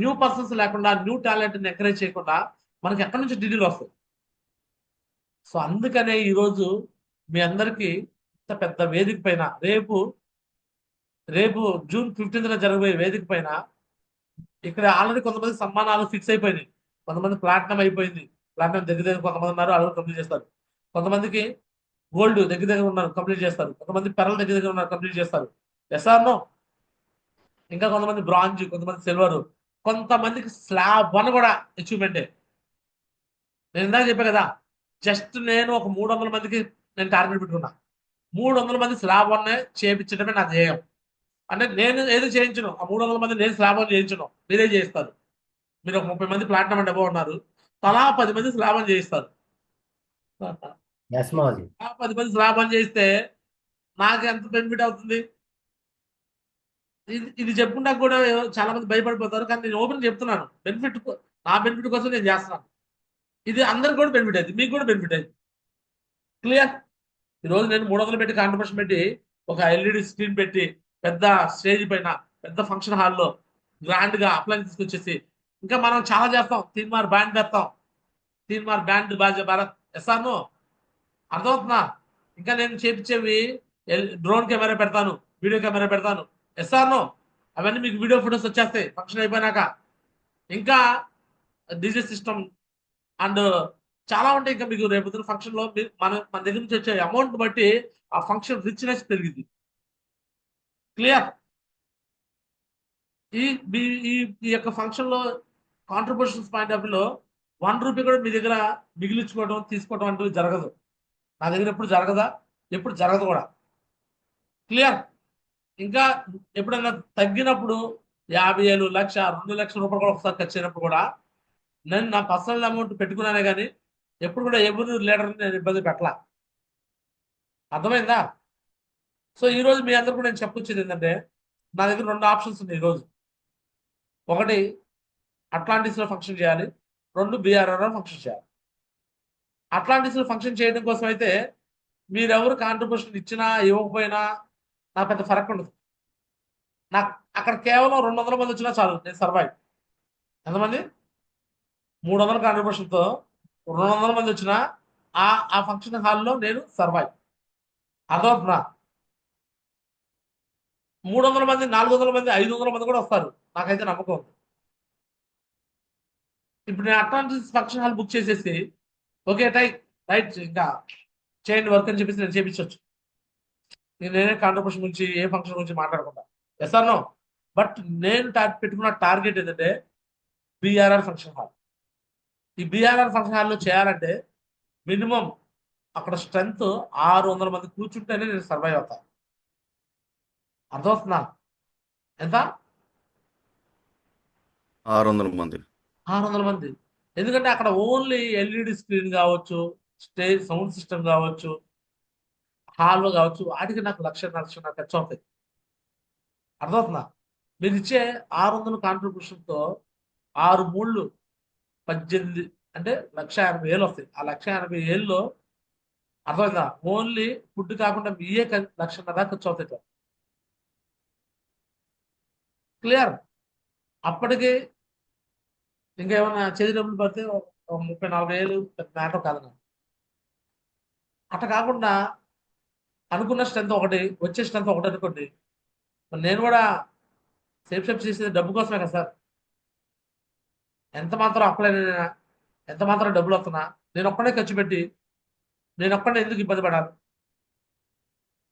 న్యూ పర్సన్స్ లేకుండా, న్యూ టాలెంట్ని ఎంకరేజ్ చేయకుండా మనకి ఎక్కడి నుంచి డీడీలు వస్తాయి? సో అందుకనే ఈరోజు మీ అందరికీ ఇంత పెద్ద వేదిక పైన రేపు June 15th జరగబోయే వేదిక పైన ఇక్కడ ఆల్రెడీ కొంతమంది సన్మానాలు ఫిక్స్ అయిపోయినాయి, కొంతమంది ప్లాటినం అయిపోయింది. ప్లాటినం దగ్గర కొంతమంది ఉన్నారు, అడుగు కంప్లీట్ చేస్తారు. కొంతమందికి గోల్డ్ దగ్గర ఉన్నారు, కంప్లీట్ చేస్తారు. కొంతమంది పెరల్ దగ్గర ఉన్నారు, కంప్లీట్ చేస్తారు. ఎస్ఆర్నో? ఇంకా కొంతమంది బ్రాంజ్, కొంతమంది సిల్వర్, కొంతమందికి స్లాబ్ 1 కూడా అచీవ్మెంటే. నేను ఇందాక చెప్పా కదా, జస్ట్ నేను ఒక 300 మందికి నేను టార్గెట్ పెట్టుకున్నా. 300 మంది స్లాబ్ 1 చేయించడమే నా ధ్యేయం. అంటే నేను ఏది చేయించను, ఆ 300 మంది నేను స్లాబ్ 1 చేయించను, మీరే చేయిస్తారు. మీరు ఒక 30 మంది ప్లాటినం అండ్ అబోవ్ ఉన్నారు, తలా 10 మంది స్లాబ్ 1 చేయిస్తారు. ఆ 10 మంది స్లాబ్ 1 చేయిస్తే నాకు ఎంత బెనిఫిట్ అవుతుంది? ఇది చెప్పుకుంటా కూడా చాలా మంది భయపడిపోతారు, కానీ నేను ఓపెన్ చెప్తున్నాను. నా బెనిఫిట్ కోసం నేను చేస్తున్నాను. ఇది అందరికి కూడా బెనిఫిట్ అయింది, మీకు కూడా బెనిఫిట్ అయింది. క్లియర్? ఈరోజు నేను 300 పెట్టి కాంట్రిబ్యూషన్ పెట్టి ఒక ఎల్ఈడి స్క్రీన్ పెట్టి పెద్ద స్టేజ్ పైన పెద్ద ఫంక్షన్ హాల్లో గ్రాండ్ గా అప్లైన్ తీసుకొచ్చేసి ఇంకా మనం చాలా చేస్తాం. తీన్మార్ బ్యాండ్ పెడతాం, తీన్మార్ బ్యాండ్ బాజా భారత్. ఎస్ఆర్నో? అర్థమవుతుందా? ఇంకా నేను చేపించేవి డ్రోన్ కెమెరా పెడతాను, వీడియో కెమెరా పెడతాను. ఎస్ఆర్నో? అవన్నీ మీకు వీడియో ఫొటోస్ వచ్చేస్తాయి ఫంక్షన్ అయిపోయినాక. ఇంకా డీజే సిస్టమ్ అండ్ చాలా ఉంటాయి. ఇంకా మీకు రేపు ఫంక్షన్ లో మన దగ్గర నుంచి వచ్చే అమౌంట్ బట్టి ఆ ఫంక్షన్ రిచ్నెస్ పెరిగింది. క్లియర్? ఈ ఈ యొక్క ఫంక్షన్ లో కాంట్రిబ్యూషన్స్ పాయింట్ ఆఫ్ వ్యూలో 1 రూపీ కూడా మీ దగ్గర మిగిలించుకోవడం తీసుకోవడం అంటూ జరగదు. నా దగ్గర ఎప్పుడు జరగదా, ఎప్పుడు జరగదు కూడా. క్లియర్? ఇంకా ఎప్పుడైనా తగ్గినప్పుడు 50,000, 1,00,000, 2,00,000 రూపాయలు కూడా ఒకసారి ఖర్చు అయినప్పుడు కూడా నేను నా పర్సనల్ అమౌంట్ పెట్టుకున్నానే కానీ ఎప్పుడు కూడా ఎవరు లీడర్ని నేను ఇబ్బంది పెట్టలా. అర్థమైందా? సో ఈరోజు మీ అందరు కూడా నేను చెప్పొచ్చేది ఏంటంటే నా దగ్గర 2 ఆప్షన్స్ ఉన్నాయి ఈరోజు. ఒకటి అట్లాంటిస్లో ఫంక్షన్ చేయాలి, 2 BRR ఫంక్షన్ చేయాలి. అట్లాంటిస్లో ఫంక్షన్ చేయడం కోసం అయితే మీరెవరు కాంట్రిబ్యూషన్ ఇచ్చినా ఇవ్వకపోయినా నాకు పెద్ద ఫరక్ ఉండదు. నాకు అక్కడ కేవలం 200 మంది వచ్చినా చాలు, నేను సర్వైవ్. ఎంతమంది? 300 కాంట్రిబ్యూషన్తో 200 మంది వచ్చినా ఆ ఫంక్షన్ హాల్లో నేను సర్వైవ్. అర్థమవుతుందా? 300 మంది, 400 మంది, 500 మంది కూడా వస్తారు, నాకైతే నమ్మకం ఉంది. ఇప్పుడు నేను అట్లాంటిస్ ఫంక్షన్ హాల్ బుక్ చేసేసి ఓకే రైట్ ఇంకా చేయండి వర్క్ అని చెప్పేసి నేను చేయించవచ్చు. నేనే కాంట్రిబ్యూషన్ గురించి ఏ ఫంక్షన్ గురించి మాట్లాడకుండా. ఎస్ఆర్నో? బట్ నేను పెట్టుకున్న టార్గెట్ ఏంటంటే BRR ఫంక్షన్ హాల్. ఈ BRR ఫంక్షన్ హాల్లో చేయాలంటే మినిమం అక్కడ స్ట్రెంత్ 600 మంది కూర్చుంటేనే నేను సర్వైవ్ అవుతాను. అర్థమవుతుందా? ఎంత? 600 మంది. 600 మంది. ఎందుకంటే అక్కడ ఓన్లీ ఎల్ఈడి స్క్రీన్ కావచ్చు, స్టేజ్ సౌండ్ సిస్టమ్ కావచ్చు, హాల్ కావచ్చు, వాటికి నాకు 1,00,000 ఖర్చు అవుతాయి. అర్థమవుతుందా? మీరు ఇచ్చే 600 కాంట్రిబ్యూషన్తో 6 మూళ్ళు 18 అంటే 1,50,000 వస్తాయి. ఆ 1,50,000లో అర్థమైందా? ఓన్లీ ఫుడ్ కాకుండా మీయే 1,00,000 ఖర్చు అవుతాయి. క్లియర్? అప్పటికి ఇంకేమన్నా చేతి డబ్బులు పడితే 30,000-40,000 పెద్ద మ్యాటర్ కాదు నాకు. అట్లా కాకుండా అనుకున్న స్ట్రెంత్ ఒకటి, వచ్చే స్ట్రెంత్ ఒకటి అనుకోండి. మరి నేను కూడా సేఫ్ షాప్ చేసేది డబ్బు కోసమే కదా సార్. ఎంత మాత్రం అప్పులైనా, ఎంత మాత్రం డబ్బులు వస్తున్నా నేను ఒక్కడే ఖర్చు పెట్టి నేను ఒక్కడే ఎందుకు ఇబ్బంది పడాలి?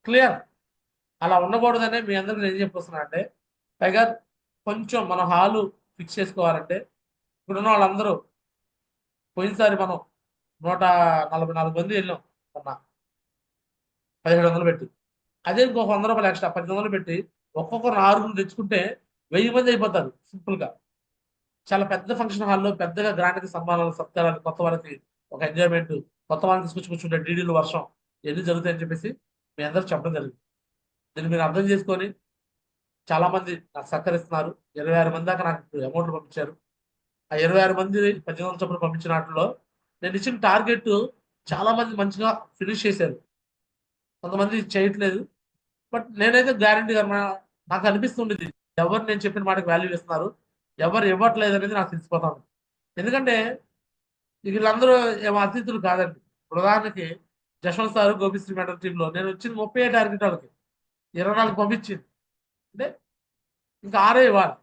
క్లియర్? అలా ఉండకూడదనే మీ అందరికి నేను ఏం చెప్పొస్తున్నా అంటే, పైగా కొంచెం మన హాలు ఫిక్స్ చేసుకోవాలంటే ఇప్పుడున్న వాళ్ళందరూ పోయినసారి మనం 144 మంది వెళ్ళాం మొన్న 1,700 పెట్టి. అదే ఇంకొక 100 రూపాయలు ఎక్స్ట్రా 1,800 పెట్టి ఒక్కొక్కరు 6 తెచ్చుకుంటే 1000 మంది అయిపోతారు సింపుల్గా. చాలా పెద్ద ఫంక్షన్ హాల్లో పెద్దగా గ్రాండ్గా సన్మానాలు, సత్కారాలు, కొత్త వాళ్ళకి ఒక ఎంజాయ్మెంట్, కొత్త వాళ్ళని తీసుకొచ్చి కూర్చుంటే డీడీలు వర్షం ఎన్ని జరుగుతాయని చెప్పేసి మీ అందరూ చెప్పడం జరిగింది. దీన్ని మీరు అర్థం చేసుకొని చాలా మంది నాకు సహకరిస్తున్నారు. 26 మంది దాకా నాకు అమౌంట్ పంపించారు. ఆ 26 మంది 1800 చొప్పున పంపించిన వాటిలో నేను ఇచ్చిన టార్గెట్ చాలా మంది మంచిగా ఫినిష్ చేశారు. కొంతమంది చేయట్లేదు. బట్ నేనైతే గ్యారంటీగా నాకు అనిపిస్తుండేది ఎవరు నేను చెప్పిన మాటకి వాల్యూ ఇస్తున్నారు, ఎవరు ఇవ్వట్లేదు అనేది నాకు తెలిసిపోతాను. ఎందుకంటే వీళ్ళందరూ ఏమో అతిథులు కాదండి. ఉదాహరణకి జశ్వంత్ సార్, గోపిశ్రీ మేడం టీంలో నేను వచ్చింది 30 టార్గెట్ వాళ్ళకి 24 పంపించింది అంటే ఇంకా 6 ఇవ్వాలి.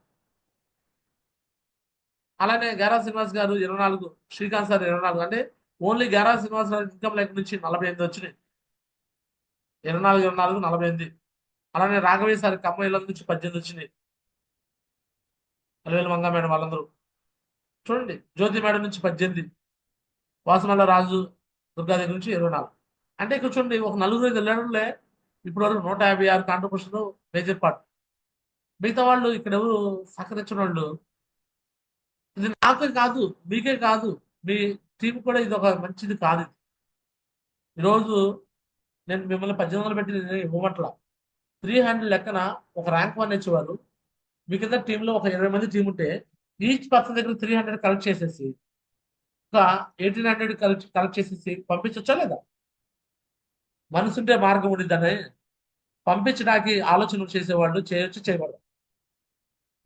అలానే గారా శ్రీనివాస్ గారు 24, శ్రీకాంత్ సార్ 24 అంటే ఓన్లీ గారా శ్రీనివాస్ గారు ఇన్కమ్ లైఫ్ నుంచి 48 వచ్చినాయి. 24, 24, 48. అలానే రాఘవయ్య సార్ కమ్మాయిల నుంచి 18 వచ్చినాయి. అలవేలు మంగా మేడం వాళ్ళందరూ చూడండి. జ్యోతి మేడం నుంచి 18, వాసుమల్ల రాజు దుర్గా దగ్గర నుంచి 24. అంటే ఇక్కడ చూడండి ఒక 4-5 లీడర్లే ఇప్పటి వరకు 156 కాంట్రిబ్యూషన్ మేజర్ పార్ట్. మిగతా వాళ్ళు ఇక్కడ ఎవరు సహకరించిన వాళ్ళు. ఇది నాకే కాదు, మీకే కాదు, మీ టీం కూడా ఇది ఒక మంచిది కాదు. ఈరోజు నేను మిమ్మల్ని 1800 పెట్టి నేను ఇవ్వమట్లా. 300 లెక్కన ఒక ర్యాంక్ 1 వచ్చేవారు. మీ కింద టీంలో ఒక 20 మంది టీం ఉంటే ఈచ్ పర్సన్ దగ్గర 300 కలెక్ట్ చేసేసి ఒక 1800 కలెక్ట్ చేసేసి పంపించొచ్చా లేదా? మనసుంటే మార్గం ఉండిద్దని పంపించడానికి ఆలోచన చేసేవాళ్ళు చేయొచ్చు, చేయకూడదు.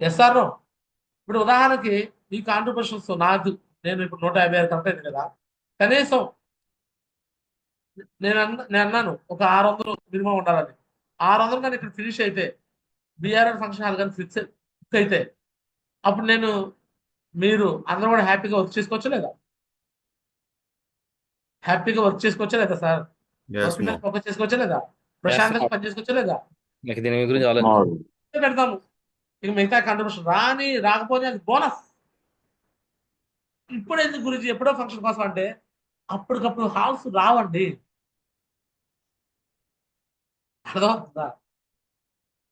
ఎస్ఆర్ ఇప్పుడు ఉదాహరణకి ఈ కాంట్రిబ్యూషన్స్ నాకు నేను ఇప్పుడు 156 కరెక్ట్ అయింది కదా. కనీసం నేను అన్నాను ఒక 600 మినిమం ఉండాలని. 600 కానీ ఇక్కడ ఫినిష్ అయితే బీఆర్ఆర్ ఫంక్షన్ హాల్ కానీ ఫిక్స్ అయితే అప్పుడు మీరు అందరూ కూడా హ్యాపీగా వర్క్ చేసుకోవచ్చా లేదా? హ్యాపీగా వర్క్ చేసుకోవచ్చా లేదా సార్? ఎస్ వర్క్ మీద ఫోకస్ చేసుకోవచ్చా లేదా? ప్రశాంతంగా పని చేసుకోవచ్చా లేదా? నాకు దీని గురించి ఆలోచన పెడతాము. ఇక మిగతా కాంట్రిబ్యూషన్ రాకపోతే అది బోనస్. ఇప్పుడు ఎందుకు గురించి ఎప్పుడో ఫంక్షన్ కోసం అంటే అప్పటికప్పుడు హాల్స్ రావండి. అర్థమవుతుందా?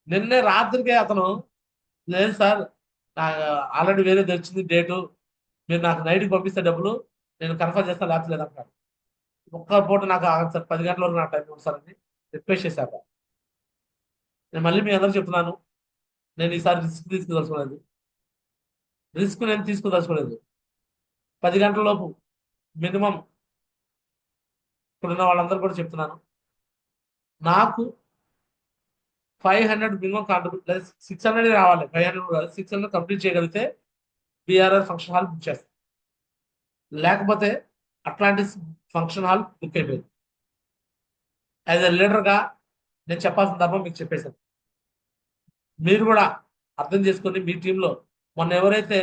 నిన్నే రాత్రికే అతను లేదు సార్ ఆల్రెడీ వేరే తెచ్చింది డేటు, మీరు నాకు నైట్కి పంపిస్తే డబ్బులు నేను కన్ఫర్మ్ చేస్తాను, లేకపోతే లేదంటాడు. ఒక్క పూట నాకు ఆగదు సార్, 10 గంటల వరకు నాకు టైం ఉంది సార్ అని రిక్వెస్ట్ చేశాక నేను మళ్ళీ మీ అందరూ చెప్తున్నాను, నేను ఈసారి రిస్క్ తీసుకోదలుచుకోలేదు. నేను తీసుకోదలుచుకోలేదు. 10 గంటల లోపు మినిమం ఇప్పుడున్న వాళ్ళందరూ కూడా చెప్తున్నాను, నాకు 500 మినిమం కాంట్రిబ్యూట్ 600 రావాలి. 500 600 కంప్లీట్ చేయగలిగితే బీఆర్ఆర్ ఫంక్షన్ హాల్ బుక్ చేస్తాను. లేకపోతే అట్లాంటిస్ ఫంక్షన్ హాల్ బుక్ అయిపోయింది. యాజ్ ఎ లీడర్గా నేను చెప్పాల్సిన ధర్మం మీకు చెప్పేశాను. మీరు కూడా అర్థం చేసుకొని మీ టీంలో మొన్న ఎవరైతే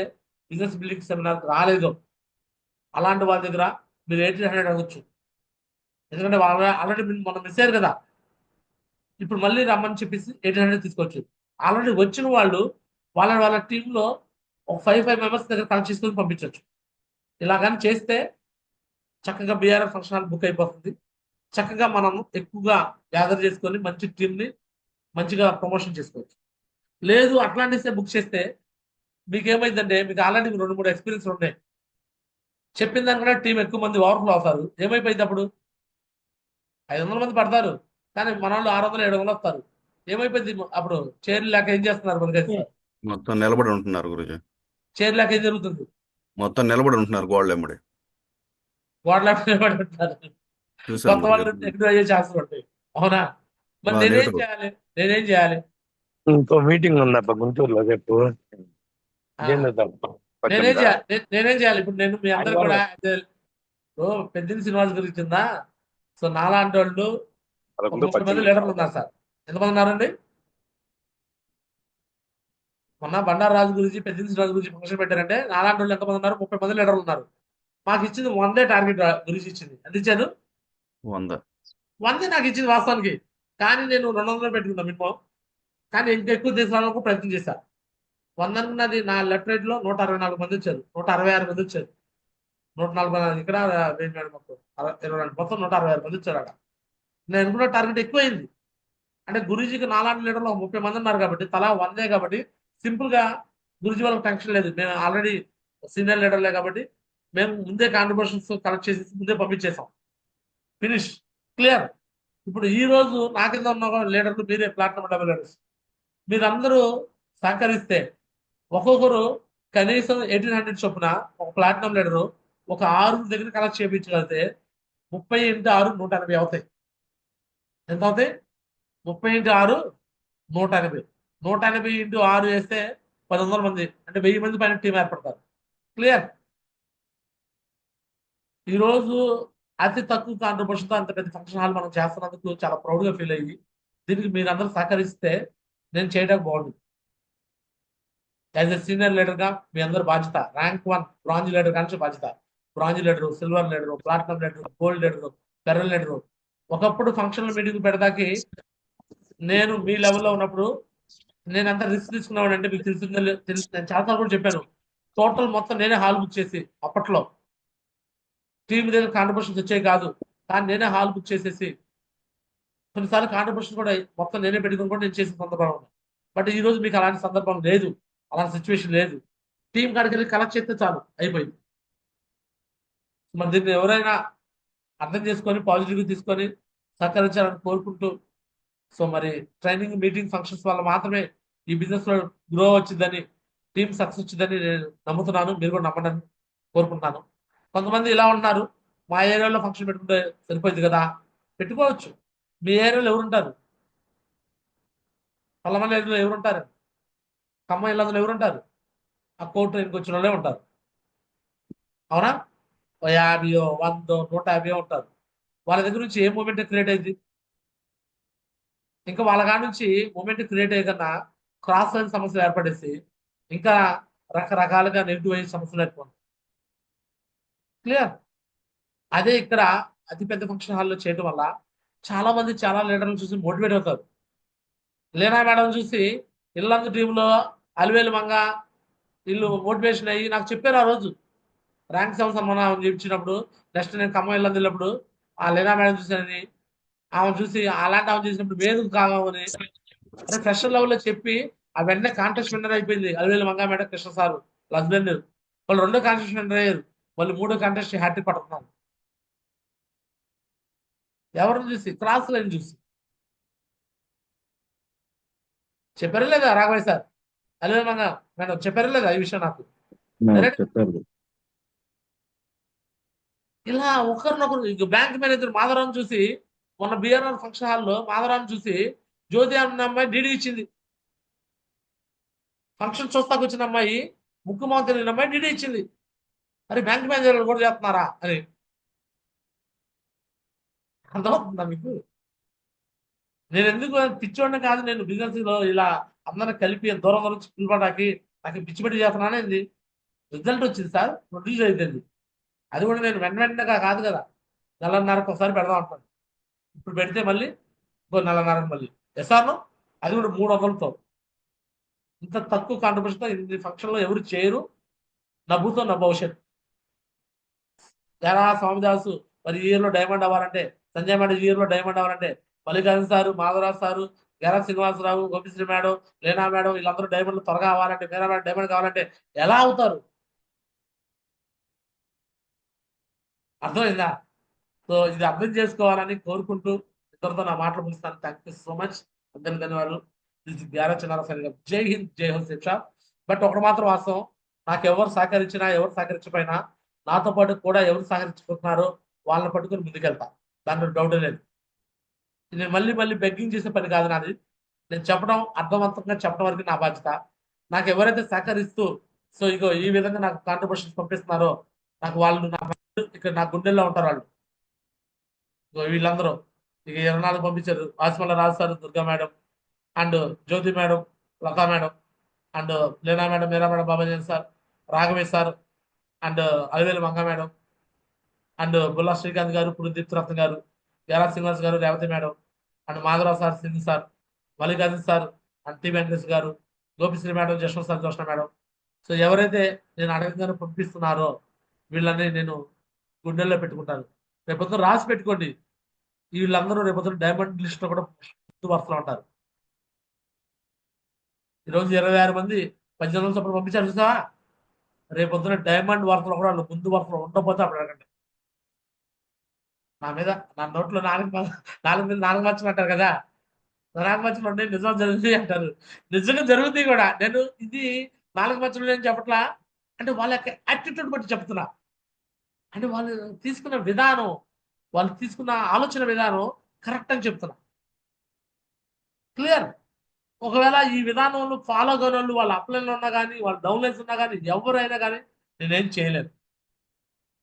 బిజినెస్ బిల్డింగ్ సెమినార్ రాలేదో అలాంటి వాళ్ళ దగ్గర మీరు 1800 అవ్వచ్చు. ఎందుకంటే వాళ్ళ ఆల్రెడీ మొన్న మిస్ అయ్యారు కదా, ఇప్పుడు మళ్ళీ రమ్మని చెప్పేసి 1800 తీసుకోవచ్చు. ఆల్రెడీ వచ్చిన వాళ్ళు వాళ్ళ టీంలో ఒక 5 మెంబర్స్ దగ్గర కనెక్ట్ చేసుకొని పంపించవచ్చు. ఇలా కానీ చేస్తే చక్కగా బీఆర్ఆర్ ఫంక్షన్ హాల్ బుక్ అయిపోతుంది. చక్కగా మనం ఎక్కువగా గ్యాదర్ చేసుకొని మంచి టీంని మంచిగా ప్రమోషన్ చేసుకోవచ్చు. లేదు అట్లాంటిస్తే బుక్ చేస్తే మీకు ఏమైందంటే మీకు ఆల్రెడీ 2-3 ఎక్స్పీరియన్స్ ఉన్నాయి. చెప్పిన దానికన్నా టీం ఎక్కువ మంది ఓవర్ఫ్లో అవుతారు. ఏమైపోయింది అప్పుడు? 500 మంది పడతారు, కానీ మన వాళ్ళు 600-700 వస్తారు. ఏమైపోయింది అప్పుడు? చైర్లు లేక ఏం చేస్తున్నారు మనకి? మొత్తం నిలబడి ఉంటున్నారు గురుజీ. చైర్ లేక ఏం జరుగుతుంది? మొత్తం నిలబడి ఉంటున్నారు గోడలు ఎమ్మడి. గోడల నిలబడి ఉంటారు. చూసాను కొత్త వాళ్ళు గురుజీ. ఎక్కువ అయ్యే ఛాన్సులు ఉంటాయి. అవునా? మరి నేనేం నెగటివ్. చేయాలి? నేనేం చేయాలి? ఇంకో మీటింగ్ ఉందప్ప గుంటూరులో రేపు. ఆ, జెండా తప్ప. నేనేం పద్దెనిమిదా? చేయాలి? నేనేం చేయాలి ఇప్పుడు? నేను మీ అందరు కూడా ఆదివారం. పెద్దిని శ్రీనివాస్ గురించి ఉందా? సో నాలాంటి వాళ్ళు ఒక 11, 30 మంది 18. లీడర్లు ఉన్నారు సార్. ఎంతమంది ఉన్నారండి? మొన్న బండారు రాజు గురించి, పెద్దిని శ్రీనివాస్ గురించి ఫంక్షన్ పెట్టారంటే నాలాంటి వాళ్ళు ఎంతమంది ఉన్నారు? 30 మంది లీడర్లు ఉన్నారు. మాకు ఇచ్చింది 100 టార్గెట్ గురించి ఇచ్చింది. ఎంత ఇచ్చాను? 100. 100 నాకు ఇచ్చింది వాస్తవానికి. కానీ నేను 200 పెట్టుకున్నా మినిమం. కానీ ఇంకా ఎక్కువ తీసుకురావడానికి ప్రయత్నం చేశాను. 100 అనుకున్నది నా లెఫ్ట్ రైట్ లో 164 మంది వచ్చారు, 166 మంది వచ్చారు, 140 ఇక్కడ మొత్తం 166 మంది వచ్చారు అక్కడ. నేను అనుకున్న టార్గెట్ ఎక్కువైంది. అంటే గురూజీకి నాలాంటి లీడర్లు 30 మంది ఉన్నారు కాబట్టి తలా 100 కాబట్టి సింపుల్ గా గురూజీ వాళ్ళకి టెన్షన్ లేదు. మేము ఆల్రెడీ సీనియర్ లీడర్లే కాబట్టి మేము ముందే కాంట్రిబ్యూషన్స్ కలెక్ట్ చేసి ముందే పంపించేసాం. Finish, clear. ఇప్పుడు ఈ రోజు నా కింద ఉన్న లీడర్లు మీరే ప్లాటినం డబుల్ లీడర్స్. మీరందరూ సహకరిస్తే ఒక్కొక్కరు కనీసం 1800 చొప్పున ఒక ప్లాటినం లీడరు ఒక 6 దగ్గర కలెక్ట్ చేయించగలిగితే 30 × 6 180 అవుతాయి. ఎంత అవుతాయి? 30 × 6 180. 180 × 6 వేస్తే 1,100 మంది, అంటే 1000 మంది పైన టీం ఏర్పడతారు. క్లియర్. ఈరోజు అతి తక్కువ కాంట్రిబ్యూషన్తో అంత పెద్ద ఫంక్షన్ హాల్ మనం చేస్తున్నందుకు చాలా ప్రౌడ్గా ఫీల్ అయ్యి దీనికి మీరందరూ సహకరిస్తే నేను చేయడానికి బాగుంటుంది. యాజ్ ఎ సీనియర్ లీడర్గా మీ అందరూ బాధ్యత. ర్యాంక్ 1 బ్రాంజ్ లీడర్ కానీ బాధ్యత. Bronze leader, silver leader, platinum leader, gold leader, pearl leader. ఒకప్పుడు ఫంక్షనల్ మీటింగ్ పెడదాకి నేను మీ లెవెల్లో ఉన్నప్పుడు నేను అంత రిస్క్ తీసుకున్నాను అంటే మీకు తెలిసిందో తెలుసు. నేను చాలాసార్లు కూడా చెప్పాను. టోటల్ మొత్తం నేనే హాల్ బుక్ చేసి, అప్పట్లో టీం దగ్గర కాంట్రిబ్యూషన్స్ వచ్చాయి కాదు, కానీ నేనే హాల్ బుక్ చేసేసి కొన్నిసార్లు కాంట్రిబ్యూషన్ కూడా మొత్తం నేనే పెట్టుకుని కూడా నేను చేసిన సందర్భం ఉంది. బట్ ఈ రోజు మీకు అలాంటి సందర్భం లేదు, అలాంటి సిచ్యువేషన్ లేదు. టీం కాడికి వెళ్ళి కలెక్ట్ చేస్తే చాలు, అయిపోయింది. మరి దీన్ని ఎవరైనా అర్థం చేసుకొని పాజిటివ్గా తీసుకొని సహకరించాలని కోరుకుంటూ, సో మరి ట్రైనింగ్ మీటింగ్ ఫంక్షన్స్ వల్ల మాత్రమే ఈ బిజినెస్ లో గ్రో వచ్చిందని, టీం సక్సెస్ వచ్చిందని నేను నమ్ముతున్నాను. మీరు కూడా నమ్మడానికి కోరుకుంటున్నాను. కొంతమంది ఇలా ఉంటున్నారు, మా ఏరియాలో ఫంక్షన్ పెట్టుకుంటే సరిపోయింది కదా. పెట్టుకోవచ్చు. మీ ఏరియాలో ఎవరుంటారు? పల్లమల్ల ఏరియాలో ఎవరుంటారు? ఖమ్మం ఇల్లందులో ఎవరుంటారు? ఆ కోర్టు ఇంటికి వచ్చిన వాళ్ళే ఉంటారు. అవునా? 50, 100, 150 ఉంటారు. వాళ్ళ దగ్గర నుంచి ఏ మూమెంట్ క్రియేట్ అయింది? ఇంకా వాళ్ళ కాడ నుంచి మూమెంట్ క్రియేట్ అయ్యే కన్నా క్రాస్ లైన్ సమస్యలు ఏర్పడేసి ఇంకా రకరకాలుగా నెగిటివ్ అయ్యే సమస్యలు ఏర్పడి క్లియర్. అదే ఇక్కడ అతిపెద్ద ఫంక్షన్ హాల్లో చేయడం వల్ల చాలా మంది చాలా లీడర్లు చూసి మోటివేట్ అవుతారు. లీనా మేడం చూసి ఇల్లందు టీంలో అలివేలు మంగ వీళ్ళు మోటివేషన్ అయ్యి నాకు చెప్పారు. ఆ రోజు ర్యాంక్ 7 సన్మానం చేయించినప్పుడు, నెక్స్ట్ నేను ఖమ్మం ఇల్లందు వెళ్ళినప్పుడు ఆ లీనా మేడం చూసానని, ఆమె చూసి అలాంటి ఆమె చేసినప్పుడు వేదిక కావాలని అంటే ఫ్రెషర్ లెవెల్లో చెప్పి ఆ వెంటనే కాంటెస్ట్ విన్నర్ అయిపోయింది. Alivelu Manga madam, Krishna sir husband. వాళ్ళు 2వ కాంటెస్ట్ విన్నర్ అయ్యారు. వాళ్ళు 3వ కాంటెస్ట్ హ్యాట్రిక్ పడుతున్నారు. ఎవరిని చూసి? క్రాస్ లైన్ చూసి. చెప్పారా లేదా రాఘవయ్య సార్? అలివేలు మంగా మేడం చెప్పారా లేదా ఈ విషయం నాకు? చెప్పారు. ఇలా ఒకరినొకరు బ్యాంక్ మేనేజర్ మాధవరావు చూసి మొన్న బిఆర్ఆర్ ఫంక్షన్ హాల్లో మాధవరావు చూసి జ్యోతి అన్న అమ్మాయి డీడీ ఇచ్చింది. ఫంక్షన్ చూస్తాకు వచ్చిన అమ్మాయి, ముక్కు మొహం తెలియని అమ్మాయి డీడీ ఇచ్చింది. అరే బ్యాంక్ మేనేజర్లు కూడా చేస్తున్నారా అని అర్థమవుతుందా మీకు? నేను ఎందుకు పిచ్చోడిని కాదు, నేను బిజినెస్ లో ఇలా అందరిని కలిపి దూరం దూరం పిలవడానికి నాకు పిచ్చిపెట్టి చేస్తున్నానేది. రిజల్ట్ వచ్చింది సార్, ప్రొడ్యూస్ అయిపోయింది. అది కూడా నేను వెంటనే కాదు కదా, 1.5 ఒకసారి పెడదాం అంటాను. ఇప్పుడు పెడితే మళ్ళీ ఇంకో 1.5 మళ్ళీ ఎస్ఆర్ను, అది కూడా 300తో. ఇంత తక్కువ కాంట్రిబ్యూషన్తో ఇన్ని ఫంక్షన్లో ఎవరు చేయరు. నవ్వుతో నా భవిష్యత్. ఎలా స్వామిదాసు మరి ఈ ఇయర్లో డైమండ్ అవ్వాలంటే, సంజయ్ మేడం ఈ ఇయర్లో డైమండ్ అవ్వాలంటే, Mallikarjuna sir, Madhavaraju sir, Gera Srinivasarao, Gopisri madam, Leena madam వీళ్ళందరూ డైమండ్లు త్వరగా అవ్వాలంటే, మీరా మేడం డైమండ్ కావాలంటే ఎలా అవుతారు? అర్థమైందా? సో ఇది అర్థం చేసుకోవాలని కోరుకుంటూ ఇద్దరితో నా మాటలు ముగిస్తాను. Thank you so much. అందరికీ ధన్యవాదాలు. దిస్ ఇస్ గ్యారా చిన్నారసాని గారు. జై హింద్, జై హో శిక్ష. బట్ ఒకటి మాత్రం వాస్తవం, నాకు ఎవరు సహకరించినా ఎవరు సహకరించకపోయినా నాతో పాటు కూడా ఎవరు సహకరించుకుంటున్నారో వాళ్ళని పట్టుకుని ముందుకెళ్తా. దాంట్లో డౌట్ లేదు. నేను మళ్ళీ మళ్ళీ బెగ్గింగ్ చేసే పని కాదు నాది. నేను చెప్పడం అర్థవంతంగా చెప్పడం వరకు నా బాధ్యత. నాకు ఎవరైతే సహకరిస్తూ సో ఇగో ఈ విధంగా నాకు కాంట్రిబ్యూషన్స్ పంపిస్తున్నారో నాకు వాళ్ళు ఇక్కడ నా గుండెల్లో ఉంటారు వాళ్ళు. ఇగో వీళ్ళందరూ ఇక 24 పంపించారు. Asimalla Raju sir, Durga madam and Jyothi madam, Latha madam and Leena madam, Meera madam, Babaji sir, Raghavesh sir and Alivelu Manga madam and Bulla Srikanth garu, Purudeepthi Ratna garu, Gera Srinivas garu, Revathi madam and Madhavarao sir, Sindhu sir, Mallikarjun sir and T Venkatesh garu, Gopisri madam, Jaswanth sir, Jyoshna madam. So ఎవరైతే నేను అడగగానే పంపిస్తున్నారో వీళ్ళని నేను గుండెల్లో పెట్టుకుంటాను. రేపొద్దున రాసి పెట్టుకోండి, వీళ్ళందరూ రేపొద్దున డైమండ్ లిస్ట్ లో కూడా ముందు వరుసలో ఉంటారు. ఈరోజు 26 మంది 18 చొప్పున పంపించారు చూసావా? రేపొద్దున డైమండ్ వరుసలో కూడా వాళ్ళు ముందు వరుసలో ఉండకపోతే అప్పుడు అడగండి. నా మీద నా నోట్లో నాలుగు మచ్చలు అంటారు కదా, నాలుగు మచ్చలు ఉన్నాయి, నిజం జరుగుతాయి అంటారు. నిజంగా జరుగుతాయి కూడా. నేను ఇది 4 మచ్చలు నేను చెప్పట్లా, అంటే వాళ్ళ యొక్క యాటిట్యూడ్ బట్టి చెప్తున్నా. అంటే వాళ్ళు తీసుకున్న విధానం, వాళ్ళు తీసుకున్న ఆలోచన విధానం కరెక్ట్ అని చెప్తున్నా. క్లియర్. ఒకవేళ ఈ విధానంలో ఫాలో కాని వాళ్ళు, వాళ్ళ అప్లైన్లో ఉన్నా కానీ, వాళ్ళ డౌన్లైన్స్ ఉన్నా కానీ, ఎవరైనా కానీ నేనేం చేయలేను.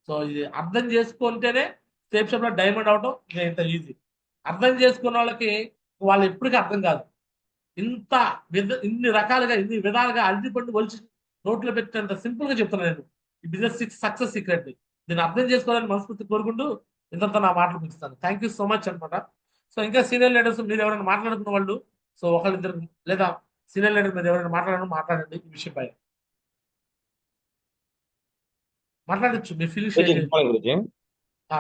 సో ఇది అర్థం చేసుకుంటేనే సేఫ్ షాప్ లో డైమండ్ అవడం ఇంత ఈజీ. అర్థం చేసుకున్న వాళ్ళకి వాళ్ళు ఎప్పటికీ అర్థం కాదు. ఇన్ని రకాలుగా ఇన్ని విధాలుగా అల్లిపండు ఒలిచి నోట్లో పెట్టినంత సింపుల్ గా చెప్తున్నాను నేను ఈ బిజినెస్ సక్సెస్ సీక్రెట్ ని. దీన్ని అర్థం చేసుకోవాలని మనస్ఫూర్తి కోరుకుంటూ ఇంతతో నా మాటలు ముగిస్తాను. థ్యాంక్ యూ సో మచ్ అనమాట. సో ఇంకా సీనియర్ లీడర్స్ మీరు ఎవరైనా మాట్లాడుకున్న వాళ్ళు, సో ఒకళ్ళిద్దరు లేదా సీనియర్ లీడర్ మీరు ఎవరైనా మాట్లాడండి ఈ విషయం పైన మాట్లాడచ్చు. మీ ఫీలింగ్స్ గురించి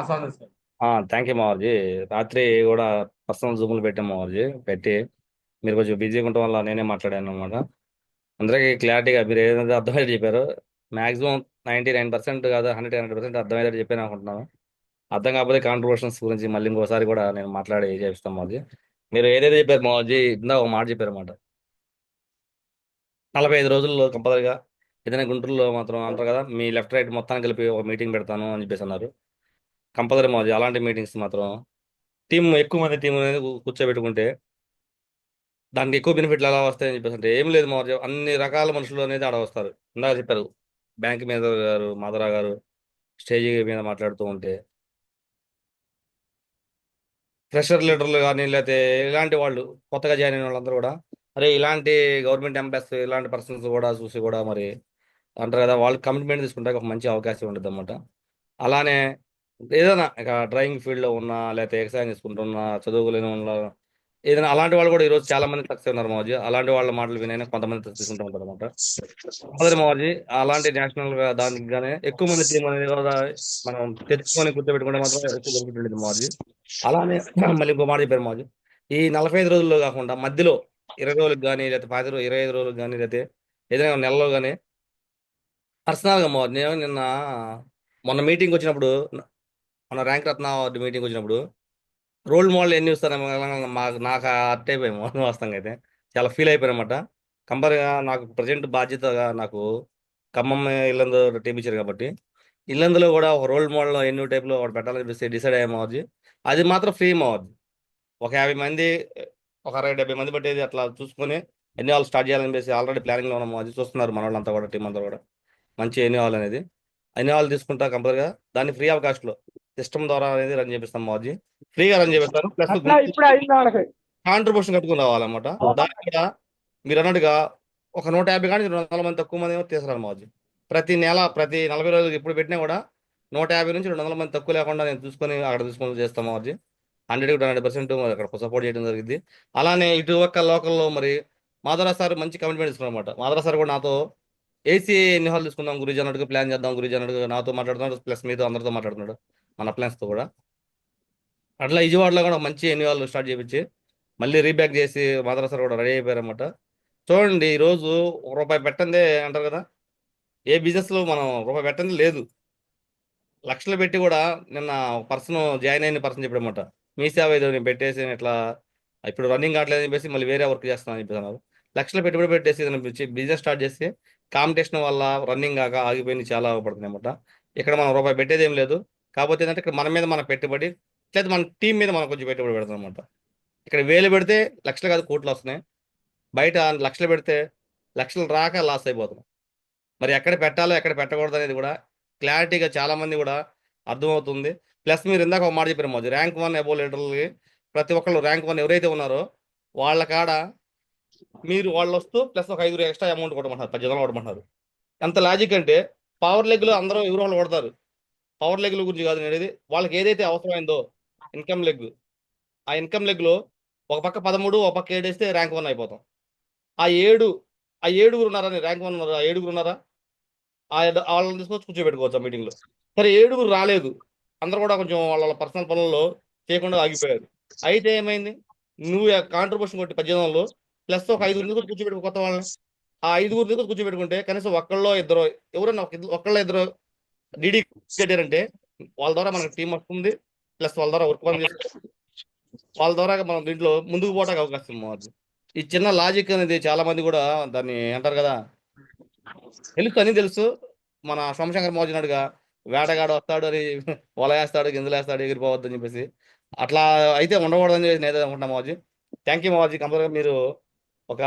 సార్. థ్యాంక్ యూ మావర్జీ. రాత్రి కూడా పర్సనల్ జూములు పెట్టాం మావర్జీ. పెట్టి మీరు కొంచెం బిజీగా ఉండటం వల్ల నేనే మాట్లాడాను అనమాట. అందరికీ క్లారిటీగా మీరు ఏదైతే అర్థమయ్యేది చెప్పారో మాక్సిమం 99% కాదు 100% అర్థమయ్యేది చెప్పాను అనుకుంటున్నాను. అర్థం కాకపోతే కాంట్రిబ్యూషన్స్ గురించి మళ్ళీ ఇంకోసారి కూడా నేను మాట్లాడి చేపిస్తాను మావర్జీ. మీరు ఏదైతే చెప్పారు మావర్జీ, ఇందా ఒక మాట చెప్పారు అన్నమాట. 45 రోజుల్లో కంపల్సరిగా ఏదైనా గుంటూరులో మాత్రం అంటారు కదా, మీ లెఫ్ట్ రైట్ మొత్తాన్ని కలిపి ఒక మీటింగ్ పెడతాను అని చెప్పేసి అన్నారు. కంపల్సరీ మాది అలాంటి మీటింగ్స్ మాత్రం ఎక్కువ మంది టీం అనేది కూర్చోబెట్టుకుంటే దానికి ఎక్కువ బెనిఫిట్లు ఎలా వస్తాయని చెప్పేసి అంటే ఏం లేదు మాది, అన్ని రకాల మనుషులు అనేది ఆడ వస్తారు. ఇందాక చెప్పారు బ్యాంక్ మీద గారు, మాధవరా గారు స్టేజ్ మీద మాట్లాడుతూ ఉంటే, ఫ్రెషర్ లీడర్లు కానీ లేకపోతే ఇలాంటి వాళ్ళు కొత్తగా జాయిన్ అయిన వాళ్ళందరూ కూడా అరే ఇలాంటి గవర్నమెంట్ ఎంప్లాయీస్ ఇలాంటి పర్సన్స్ కూడా చూసి కూడా మరి అంటారు కదా, వాళ్ళు కమిట్మెంట్ తీసుకుంటే ఒక మంచి అవకాశం ఉంటుంది అన్నమాట. అలానే ఏదైనా ఇక డ్రాయింగ్ ఫీల్డ్లో ఉన్నా లేకపోతే ఎక్సైజ్ చేసుకుంటున్నా, చదువుకోలేని ఉన్న ఏదైనా అలాంటి వాళ్ళు కూడా ఈరోజు చాలా మంది సక్సెస్ ఉన్నారు మాజీ. అలాంటి వాళ్ళ మాటలు వినైనా కొంతమంది తీసుకుంటూ ఉంటారు అనమాట. అదే మాజీ అలాంటి నేషనల్ దానికి కానీ ఎక్కువ మంది టీం అనేది కూడా మనం తెచ్చుకొని కూర్చోబెట్టుకుంటే మాత్రం ఎక్కువ దొరుకుతుండేది మాజీ. అలానే మళ్ళీ ఇంకో మాట చెప్పారు మాజీ, ఈ 45 రోజుల్లో కాకుండా మధ్యలో 20 రోజులకు కానీ లేకపోతే 25 రోజులకు కానీ లేకపోతే ఏదైనా నెలలో కానీ పర్సనల్గా మాజీ నేను మొన్న మీటింగ్ వచ్చినప్పుడు, మన ర్యాంక్ రత్న అవార్డు మీటింగ్ వచ్చినప్పుడు రోల్ మోడల్ ఎన్ని ఇస్తారేమో నాకు అర్ట్ అయిపోయాము వాస్తవంగా అయితే చాలా ఫీల్ అయిపోయానమాట. కంపేర్గా నాకు ప్రజెంట్ బాధ్యతగా నాకు ఖమ్మం ఇల్లందు టీం ఇచ్చారు కాబట్టి ఇల్లందులో కూడా ఒక రోల్ మోడల్ ఎన్ని టైప్లో ఒకటి పెట్టాలని చెప్పేసి డిసైడ్ అయ్యామవుద్ది. అది మాత్రం ఫ్రీ అవ్వద్దు. ఒక 50 మంది, ఒక 60-70 మంది పట్టేది అట్లా చూసుకొని ఎన్ని వాళ్ళు స్టార్ట్ చేయాలని చెప్పేసి ఆల్రెడీ ప్లానింగ్లో ఉన్నాము. అది చూస్తున్నారు మన వాళ్ళంతా కూడా, టీం అంతా కూడా మంచి ఎన్ని వాళ్ళు అనేది అన్ని వాళ్ళు తీసుకుంటా కంపల్సరిగా దాన్ని ఫ్రీ ఆఫ్ కాస్ట్లో సిస్టమ్ ద్వారా అనేది రన్ చేపిస్తాం మాజీ. ఫ్రీగా రన్ చేపిస్తారు. ప్లస్ కాంట్రిబ్యూషన్ కట్టుకుని రావాలన్నమాట. దాని కూడా మీరు అన్నట్టుగా ఒక 150 కానీ 200 మంది తక్కువ మంది తీసుకురారు మాజీ. ప్రతి నెల ప్రతి 40 రోజులు ఇప్పుడు పెట్టినా కూడా 150 నుంచి 200 మంది తక్కువ లేకుండా నేను చూసుకొని అక్కడ తీసుకొని చేస్తాం మాజీ. 100 to 100% అక్కడ సపోర్ట్ చేయడం జరిగింది. అలానే ఇటు ఒక్క లోకల్లో మరి మాధవరా సార్ మంచి కమిట్మెంట్ తీసుకున్నారు అనమాట. మాధవరా సార్ కూడా నాతో ఏసీ ఎన్ని హాల్ తీసుకుందాం గురించి అన్నట్టుగా ప్లాన్ చేద్దాం గురించి అన్నట్టుగా నాతో మాట్లాడుతున్నాడు, ప్లస్ మీతో అందరితో మాట్లాడుతున్నాడు, మన ప్లాన్స్తో కూడా. అట్లా విజయవాడలో కూడా మంచి ఎన్ని హాల్ స్టార్ట్ చేయించి మళ్ళీ రీబ్యాక్ చేసి మద్రాసాలు కూడా రెడీ అయిపోయారన్నమాట. చూడండి ఈరోజు రూపాయి పెట్టందే అంటారు కదా, ఏ బిజినెస్లో మనం రూపాయి పెట్టంది లేదు. లక్షలు పెట్టి కూడా నిన్న పర్సన్ జాయిన్ అయిన పర్సన్ చెప్పాడన్నమాట, మీ సేవ ఏదో నేను పెట్టేసి నేను ఇట్లా ఇప్పుడు రన్నింగ్ కావట్లేదు చెప్పేసి మళ్ళీ వేరే వర్క్ చేస్తానని చెప్పేసి లక్షలు పెట్టుబడి పెట్టేసి బిజినెస్ స్టార్ట్ చేసి కాంపిటీషన్ వల్ల రన్నింగ్ కాక ఆగిపోయింది, చాలా పడుతుంది అనమాట. ఇక్కడ మనం రూపాయి పెట్టేది ఏం లేదు. కాకపోతే ఏంటంటే ఇక్కడ మన మీద మన పెట్టుబడి, లేదా మన టీం మీద మనం కొంచెం పెట్టుబడి పెడతాం అనమాట. ఇక్కడ వేలు పెడితే లక్షలు కాదు కోట్లు వస్తున్నాయి, బయట లక్షలు పెడితే లక్షలు రాక లాస్ అయిపోతున్నాం. మరి ఎక్కడ పెట్టాలో ఎక్కడ పెట్టకూడదు అనేది కూడా క్లారిటీగా చాలా మంది కూడా అర్థమవుతుంది. ప్లస్ మీరు ఇందాక ఒక మాట చెప్పారు మాది, ర్యాంక్ 1 అబోవ్ లీడర్లకి ప్రతి ఒక్కళ్ళు ర్యాంక్ 1 ఎవరైతే ఉన్నారో వాళ్ళ కాడ మీరు వాళ్ళు వస్తూ ప్లస్ ఒక 5 ఎక్స్ట్రా అమౌంట్ కొట్టమంటారు, 10 కొట్టమంటారు. ఎంత లాజిక్ అంటే పవర్ లెగ్లో అందరూ ఎవరు వాళ్ళు కొడతారు. పవర్ లెగ్ల గురించి కాదు అనేది, వాళ్ళకి ఏదైతే అవసరమైందో ఇన్కమ్ లెగ్, ఆ ఇన్కమ్ లెగ్లో ఒక పక్క 13 ఒక పక్క 7 వేస్తే ర్యాంక్ 1 అయిపోతాం. ఆ ఏడుగురు ఉన్నారని ర్యాంక్ 1 ఉన్నారు, ఆ ఏడుగురు ఉన్నారా, వాళ్ళని తీసుకొచ్చి కూర్చోబెట్టుకోవచ్చు ఆ మీటింగ్లో. సరే ఏడుగురు రాలేదు, అందరూ కూడా కొంచెం వాళ్ళ పర్సనల్ పనుల్లో చేయకుండా ఆగిపోయారు. అయితే ఏమైంది, నువ్వు కాంట్రిబ్యూషన్ కొట్టి 18లో ప్లస్ ఒక 5 తీసుకొచ్చి కూర్చోబెట్టుకో కొత్త వాళ్ళని. ఆ 5 తీసుకొచ్చి కూర్చోబెట్టుకుంటే కనీసం ఒక్కళ్ళో ఇద్దరు, ఎవరైనా ఒక్కళ్ళో ఇద్దరు డీడీ కట్టారంటే వాళ్ళ ద్వారా మనకు టీం వస్తుంది, ప్లస్ వాళ్ళ ద్వారా వర్క్ పని చేస్తుంది, వాళ్ళ ద్వారా మనం దీంట్లో ముందుకు పోవడానికి అవకాశం ఉంది. ఈ చిన్న లాజిక్ అనేది చాలా మంది కూడా దాన్ని అంటారు కదా, తెలుసు అని తెలుసు. మన సోమశంకర్ మోజునాడుగా వేటగాడు వస్తాడు అని వల వేస్తాడు, గింజలు వేస్తాడు, ఎగిరిపోవద్దు అని చెప్పేసి అట్లా అయితే ఉండకూడదని చెప్పేసి నేను అనుకుంటున్నా మోజీ. Thank you మోజీ. కంపల్సరీగా మీరు ఒక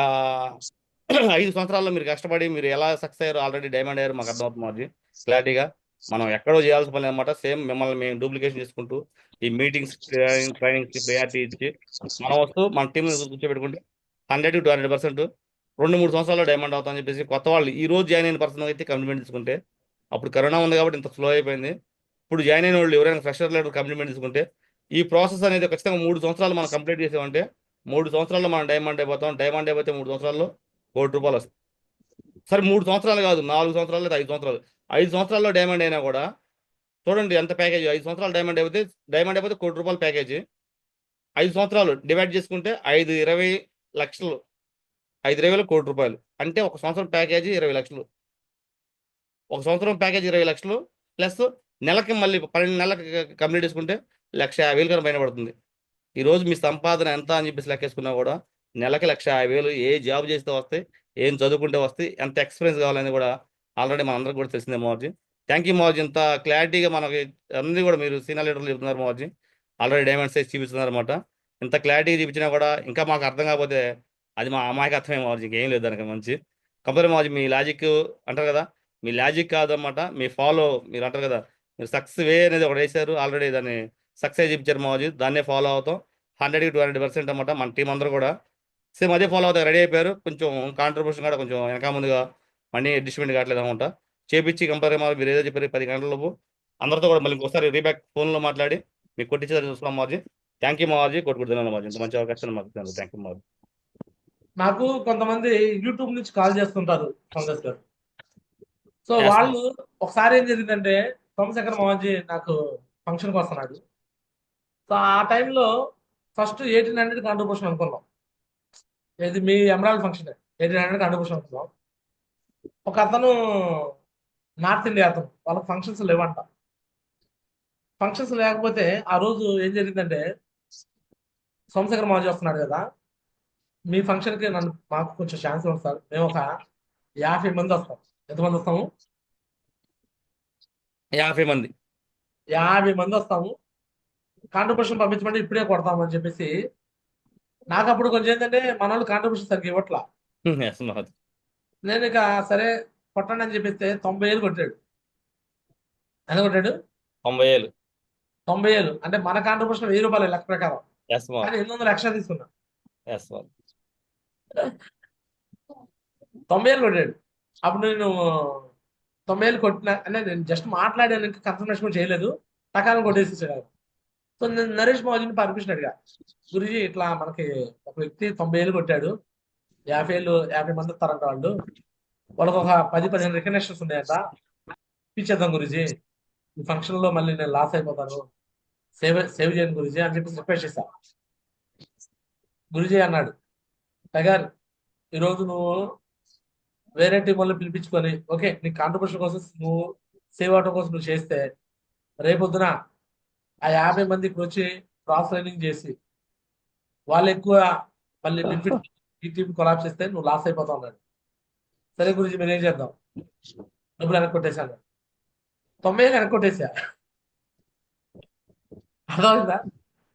5 సంవత్సరాల్లో మీరు కష్టపడి మీరు ఎలా సక్సెస్ అయ్యారు, ఆల్రెడీ డైమండ్ అయ్యారు, మాకు అర్థమవుతుంది మోజీ క్లారిటీగా. మనం ఎక్కడో చేయాల్సిన పని అనమాట. సేమ్ మిమ్మల్ని మేము డూప్లికేషన్ చేసుకుంటూ ఈ మీటింగ్స్ ట్రైనింగ్స్ ప్రయారిటీ ఇచ్చి మనం వస్తూ మన టీం కూర్చోబెట్టుకుంటే 100 to 200% 2-3 సంవత్సరాల్లో డైమండ్ అవుతామని చెప్పేసి కొత్త వాళ్ళు ఈ రోజు జాయిన్ అయిన పర్సన్ అయితే కమిట్మెంట్ తీసుకుంటే, అప్పుడు కరోనా ఉంది కాబట్టి ఇంత స్లో అయిపోయింది. ఇప్పుడు జాయిన్ అయిన వాళ్ళు ఎవరైనా ఫ్రెషర్ లీడర్ కమిట్మెంట్ తీసుకుంటే ఈ ప్రాసెస్ అనేది ఖచ్చితంగా 3 సంవత్సరాలు మనం కంప్లీట్ చేసామంటే 3 సంవత్సరాల్లో మనం డైమండ్ అయిపోతాం. డైమండ్ అయిపోతే 3 సంవత్సరాల్లో ₹1,00,00,000 వస్తాయి. సరే 3 సంవత్సరాలు కాదు, 4 సంవత్సరాలు లేదా 5 సంవత్సరాలు, 5 సంవత్సరాల్లో డైమండ్ అయినా కూడా చూడండి ఎంత ప్యాకేజ్. 5 సంవత్సరాలు డైమండ్ అయిపోతే ₹1,00,00,000 ప్యాకేజీ. 5 సంవత్సరాలు డివైడ్ చేసుకుంటే 5-20 లక్షలు, 5-20 ₹1,00,00,000 అంటే ఒక సంవత్సరం ప్యాకేజీ 20 లక్షలు. ఒక సంవత్సరం ప్యాకేజీ 20 లక్షలు ప్లస్ నెలకి మళ్ళీ 12 నెలలకి కంప్లీట్ చేసుకుంటే 1,50,000 కన్నా పైన పడుతుంది. ఈరోజు మీ సంపాదన ఎంత అని చెప్పేసి లెక్కేసుకున్నా కూడా నెలకి 1,50,000 ఏ జాబ్ చేస్తే వస్తాయి, ఏం చదువుకుంటే వస్తాయి, ఎంత ఎక్స్పీరియన్స్ కావాలని కూడా ఆల్రెడీ మనందరికి కూడా తెలిసిందే మోర్జీ. Thank you మోర్జీ. ఇంత క్లారిటీగా మనకి అన్ని కూడా మీరు సీనియర్ లీడర్లు చెప్తున్నారు మోర్జీ, ఆల్రెడీ డైమండ్ సైజ్ చూపిస్తున్నారు అనమాట. ఇంత క్లారిటీగా చూపించినా కూడా ఇంకా మాకు అర్థం కాకపోతే అది మా అమాయకత్వమే మోర్జీ, ఇంకేం లేదు దానికి మంచి. కంపల్సరీ మోర్జీ మీ లాజిక్ అంటారు కదా, మీ లాజిక్ కాదన్నమాట, మీ ఫాలో మీరు అంటారు కదా, మీరు సక్సెస్ వే అనేది ఒకటి వేశారు, ఆల్రెడీ దాన్ని సక్సెస్ చూపించారు మోర్జీ, దాన్నే ఫాలో అవుతాం 100 to 200% అనమాట. మన టీం అందరూ కూడా సేమ్ అదే ఫాలో అవుతాయి, రెడీ అయిపోయారు. కొంచెం కాంట్రిబ్యూషన్ కూడా కొంచెం వెనక ముందుగా మనీ డిస్ట్రిబ్యూట్ కావట్లేదు అనమాట. చేపించి కంపల్సరీ మీరు ఏదో చెప్పారు 10 గంటలలోపు అందరితో కూడా మళ్ళీ ఇంకోసారి రీబ్యాక్ ఫోన్లో మాట్లాడి మీకు కొట్టించేది చూస్తాం మోర్జీ. థ్యాంక్ యూ మోర్జీ, కొట్టుకుంటున్నాను మోర్జీ, ఇంత మంచి అవకాశం మాకు. థ్యాంక్ యూ మోర్జీ. నాకు కొంతమంది యూట్యూబ్ నుంచి కాల్ చేస్తుంటారు ఫంగస్ గారు. సో Yes, వాళ్ళు ఒకసారి ఏం జరిగిందంటే, సోమశేఖర్ మోహన్జీ నాకు ఫంక్షన్కి వస్తున్నాడు. సో ఆ టైంలో ఫస్ట్ 1,800 కాంట్రిబ్యూషన్ అనుకున్నాం. ఇది మీ ఎమరాల్డ్ ఫంక్షన్ 1,800 కాంట్రిబ్యూషన్ అనుకున్నాం. ఒక అతను నార్త్ ఇండియా అతను, వాళ్ళకి ఫంక్షన్స్ లేవంట. ఫంక్షన్స్ లేకపోతే ఆ రోజు ఏం జరిగిందంటే, సోమశేఖర్ మోహన్జీ వస్తున్నాడు కదా, మీ ఫంక్షన్కి మాకు కొంచెం ఛాన్స్ ఇవ్వండి సార్, మేము ఒక 50 మంది వస్తాం. ఎంతమంది వస్తాము? 50 మంది. 50 మంది వస్తాము, కాంట్రిబ్యూషన్ పంపించమంటే ఇప్పుడే కొడతామని చెప్పేసి. నాకు అప్పుడు కొంచెం ఏంటంటే మన వాళ్ళు కాంట్రిబ్యూషన్ సరిగ్గా ఇవ్వట్లా. Yes, మోర్జీ. నేను ఇక సరే కొట్టండి అని చెప్పేస్తే 90,000 కొట్టాడు. ఎంత కొట్టాడు? 90,000. 90,000 అంటే మన కాంట్రిబ్యూషన్ ₹1,000 లెక్క ప్రకారం. ఎస్ మోర్జీ. కానీ 800 ఎక్స్ట్రా తీసుకున్నా. ఎస్ మోర్జీ. 90,000 కొట్టాడు. అప్పుడు నేను 90,000 కొట్టిన అంటే నేను జస్ట్ మాట్లాడాను, ఇంకా కన్ఫర్మేషన్ కూడా చేయలేదు, టకాలను కొట్టేసేసాడు. సో నేను నరేష్ మోహన్జీని పర్మిషన్ అడిగా, గురుజీ ఇట్లా మనకి ఒక వ్యక్తి 90,000 కొట్టాడు, 50 మంది వస్తారంట, వాళ్ళకి ఒక 10-15 రికగ్నేషన్స్ ఉన్నాయంట, ఇప్పించేద్దాం గురుజీ, ఈ ఫంక్షన్ లో మళ్ళీ నేను లాస్ అయిపోతాను, సేవ్ చేయను గురుజీ అని చెప్పి రిక్వెస్ట్ చేశా. గురుజీ అన్నాడు, టైగర్ ఈరోజు నువ్వు వేరే టీం వాళ్ళని పిలిపించుకొని ఓకే నీ కాంట్రిబ్యూషన్ కోసం నువ్వు సేవ్ అవడం కోసం నువ్వు చేస్తే రేపొద్దున ఆ 50 మందికి వచ్చి క్రాస్ ట్రైనింగ్ చేసి వాళ్ళు ఎక్కువ మళ్ళీ బెనిఫిట్ ఈ టీం కొలాబ్ చేస్తే నువ్వు లాస్ అయిపోతావు అన్నాడు. సరే గురించి మీరు ఏం చేద్దాం, డబ్బులు వెనక్కి కొట్టేశాను, 90 వెనక్కి కొట్టేసా. అర్థమైందా?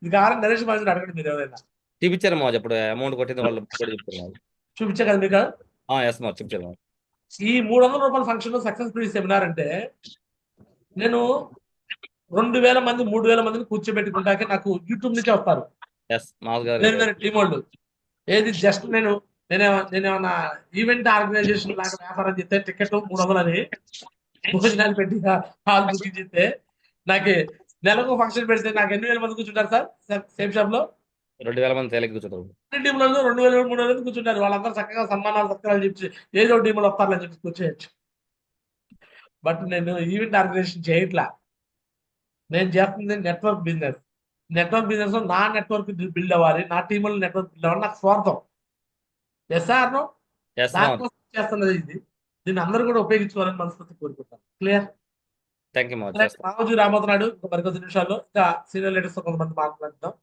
ఇది కావాలని నరేష్ మాజీ అడగండి మీరు ఎవరైనా. చూపించారు మా ఇప్పుడు అమౌంట్ కొట్టింది వాళ్ళు కూడా చెప్తున్నారు. చూపించా కదా మీకు. ఎస్ మా చూపించారు మా. ఈ 300 రూపాయల ఫంక్షన్ సక్సెస్ ప్రీ సెమినార్ అంటే నేను 2000 మంది 3000 మందిని కూర్చోబెట్టుకుంటాకే నాకు యూట్యూబ్ నుంచి వస్తారు ఎస్ మాస్ గారు వేరే వేరే టీం వాళ్ళు. ఏది జస్ట్ నేనేమన్నా ఈవెంట్ ఆర్గనైజేషన్ లాగా వ్యాపారం చేస్తే టికెట్ 300 అని భోజనాలు పెట్టి హాల్ బుకింగ్ చేస్తే నాకు నెలకు ఫంక్షన్ పెడితే నాకు 8,000 మంది కూర్చుంటారు సార్ సేమ్ షాప్ లో. 2,000 మంది తేలిక కూర్చుంటారు. అన్ని టీంలలో 2,000 3,000 కూర్చుంటారు. వాళ్ళందరూ చక్కగా సన్మానాలు సత్కారాలు చెప్పి ఏదో టీంలో వస్తారని చెప్పి కూర్చోయచ్చు. బట్ నేను ఈవెంట్ ఆర్గనైజేషన్ చేయట్లా. నేను చేస్తుంది నెట్వర్క్ బిజినెస్. నెట్వర్క్ బిజినెస్ లో నా నెట్వర్క్ బిల్డ్ అవ్వాలి, నా టీంలో నెట్వర్క్ బిల్డ్ అవ్వాలి, నాకు స్వార్థం. ఎస్ సార్ ఎస్ మా. దానికోసం చేస్తున్నది ఇది. దీన్ని అందరూ కూడా ఉపయోగించుకోవాలని మనస్ఫూర్తి కోరుకుంటాను. క్లియర్? థ్యాంక్ యూ మా. రామోజీ రాబోతున్నాడు మరికొద్ది నిమిషాల్లో. ఇంకా సీనియర్ లీడర్స్ కొంతమంది మాట్లాడుతాం.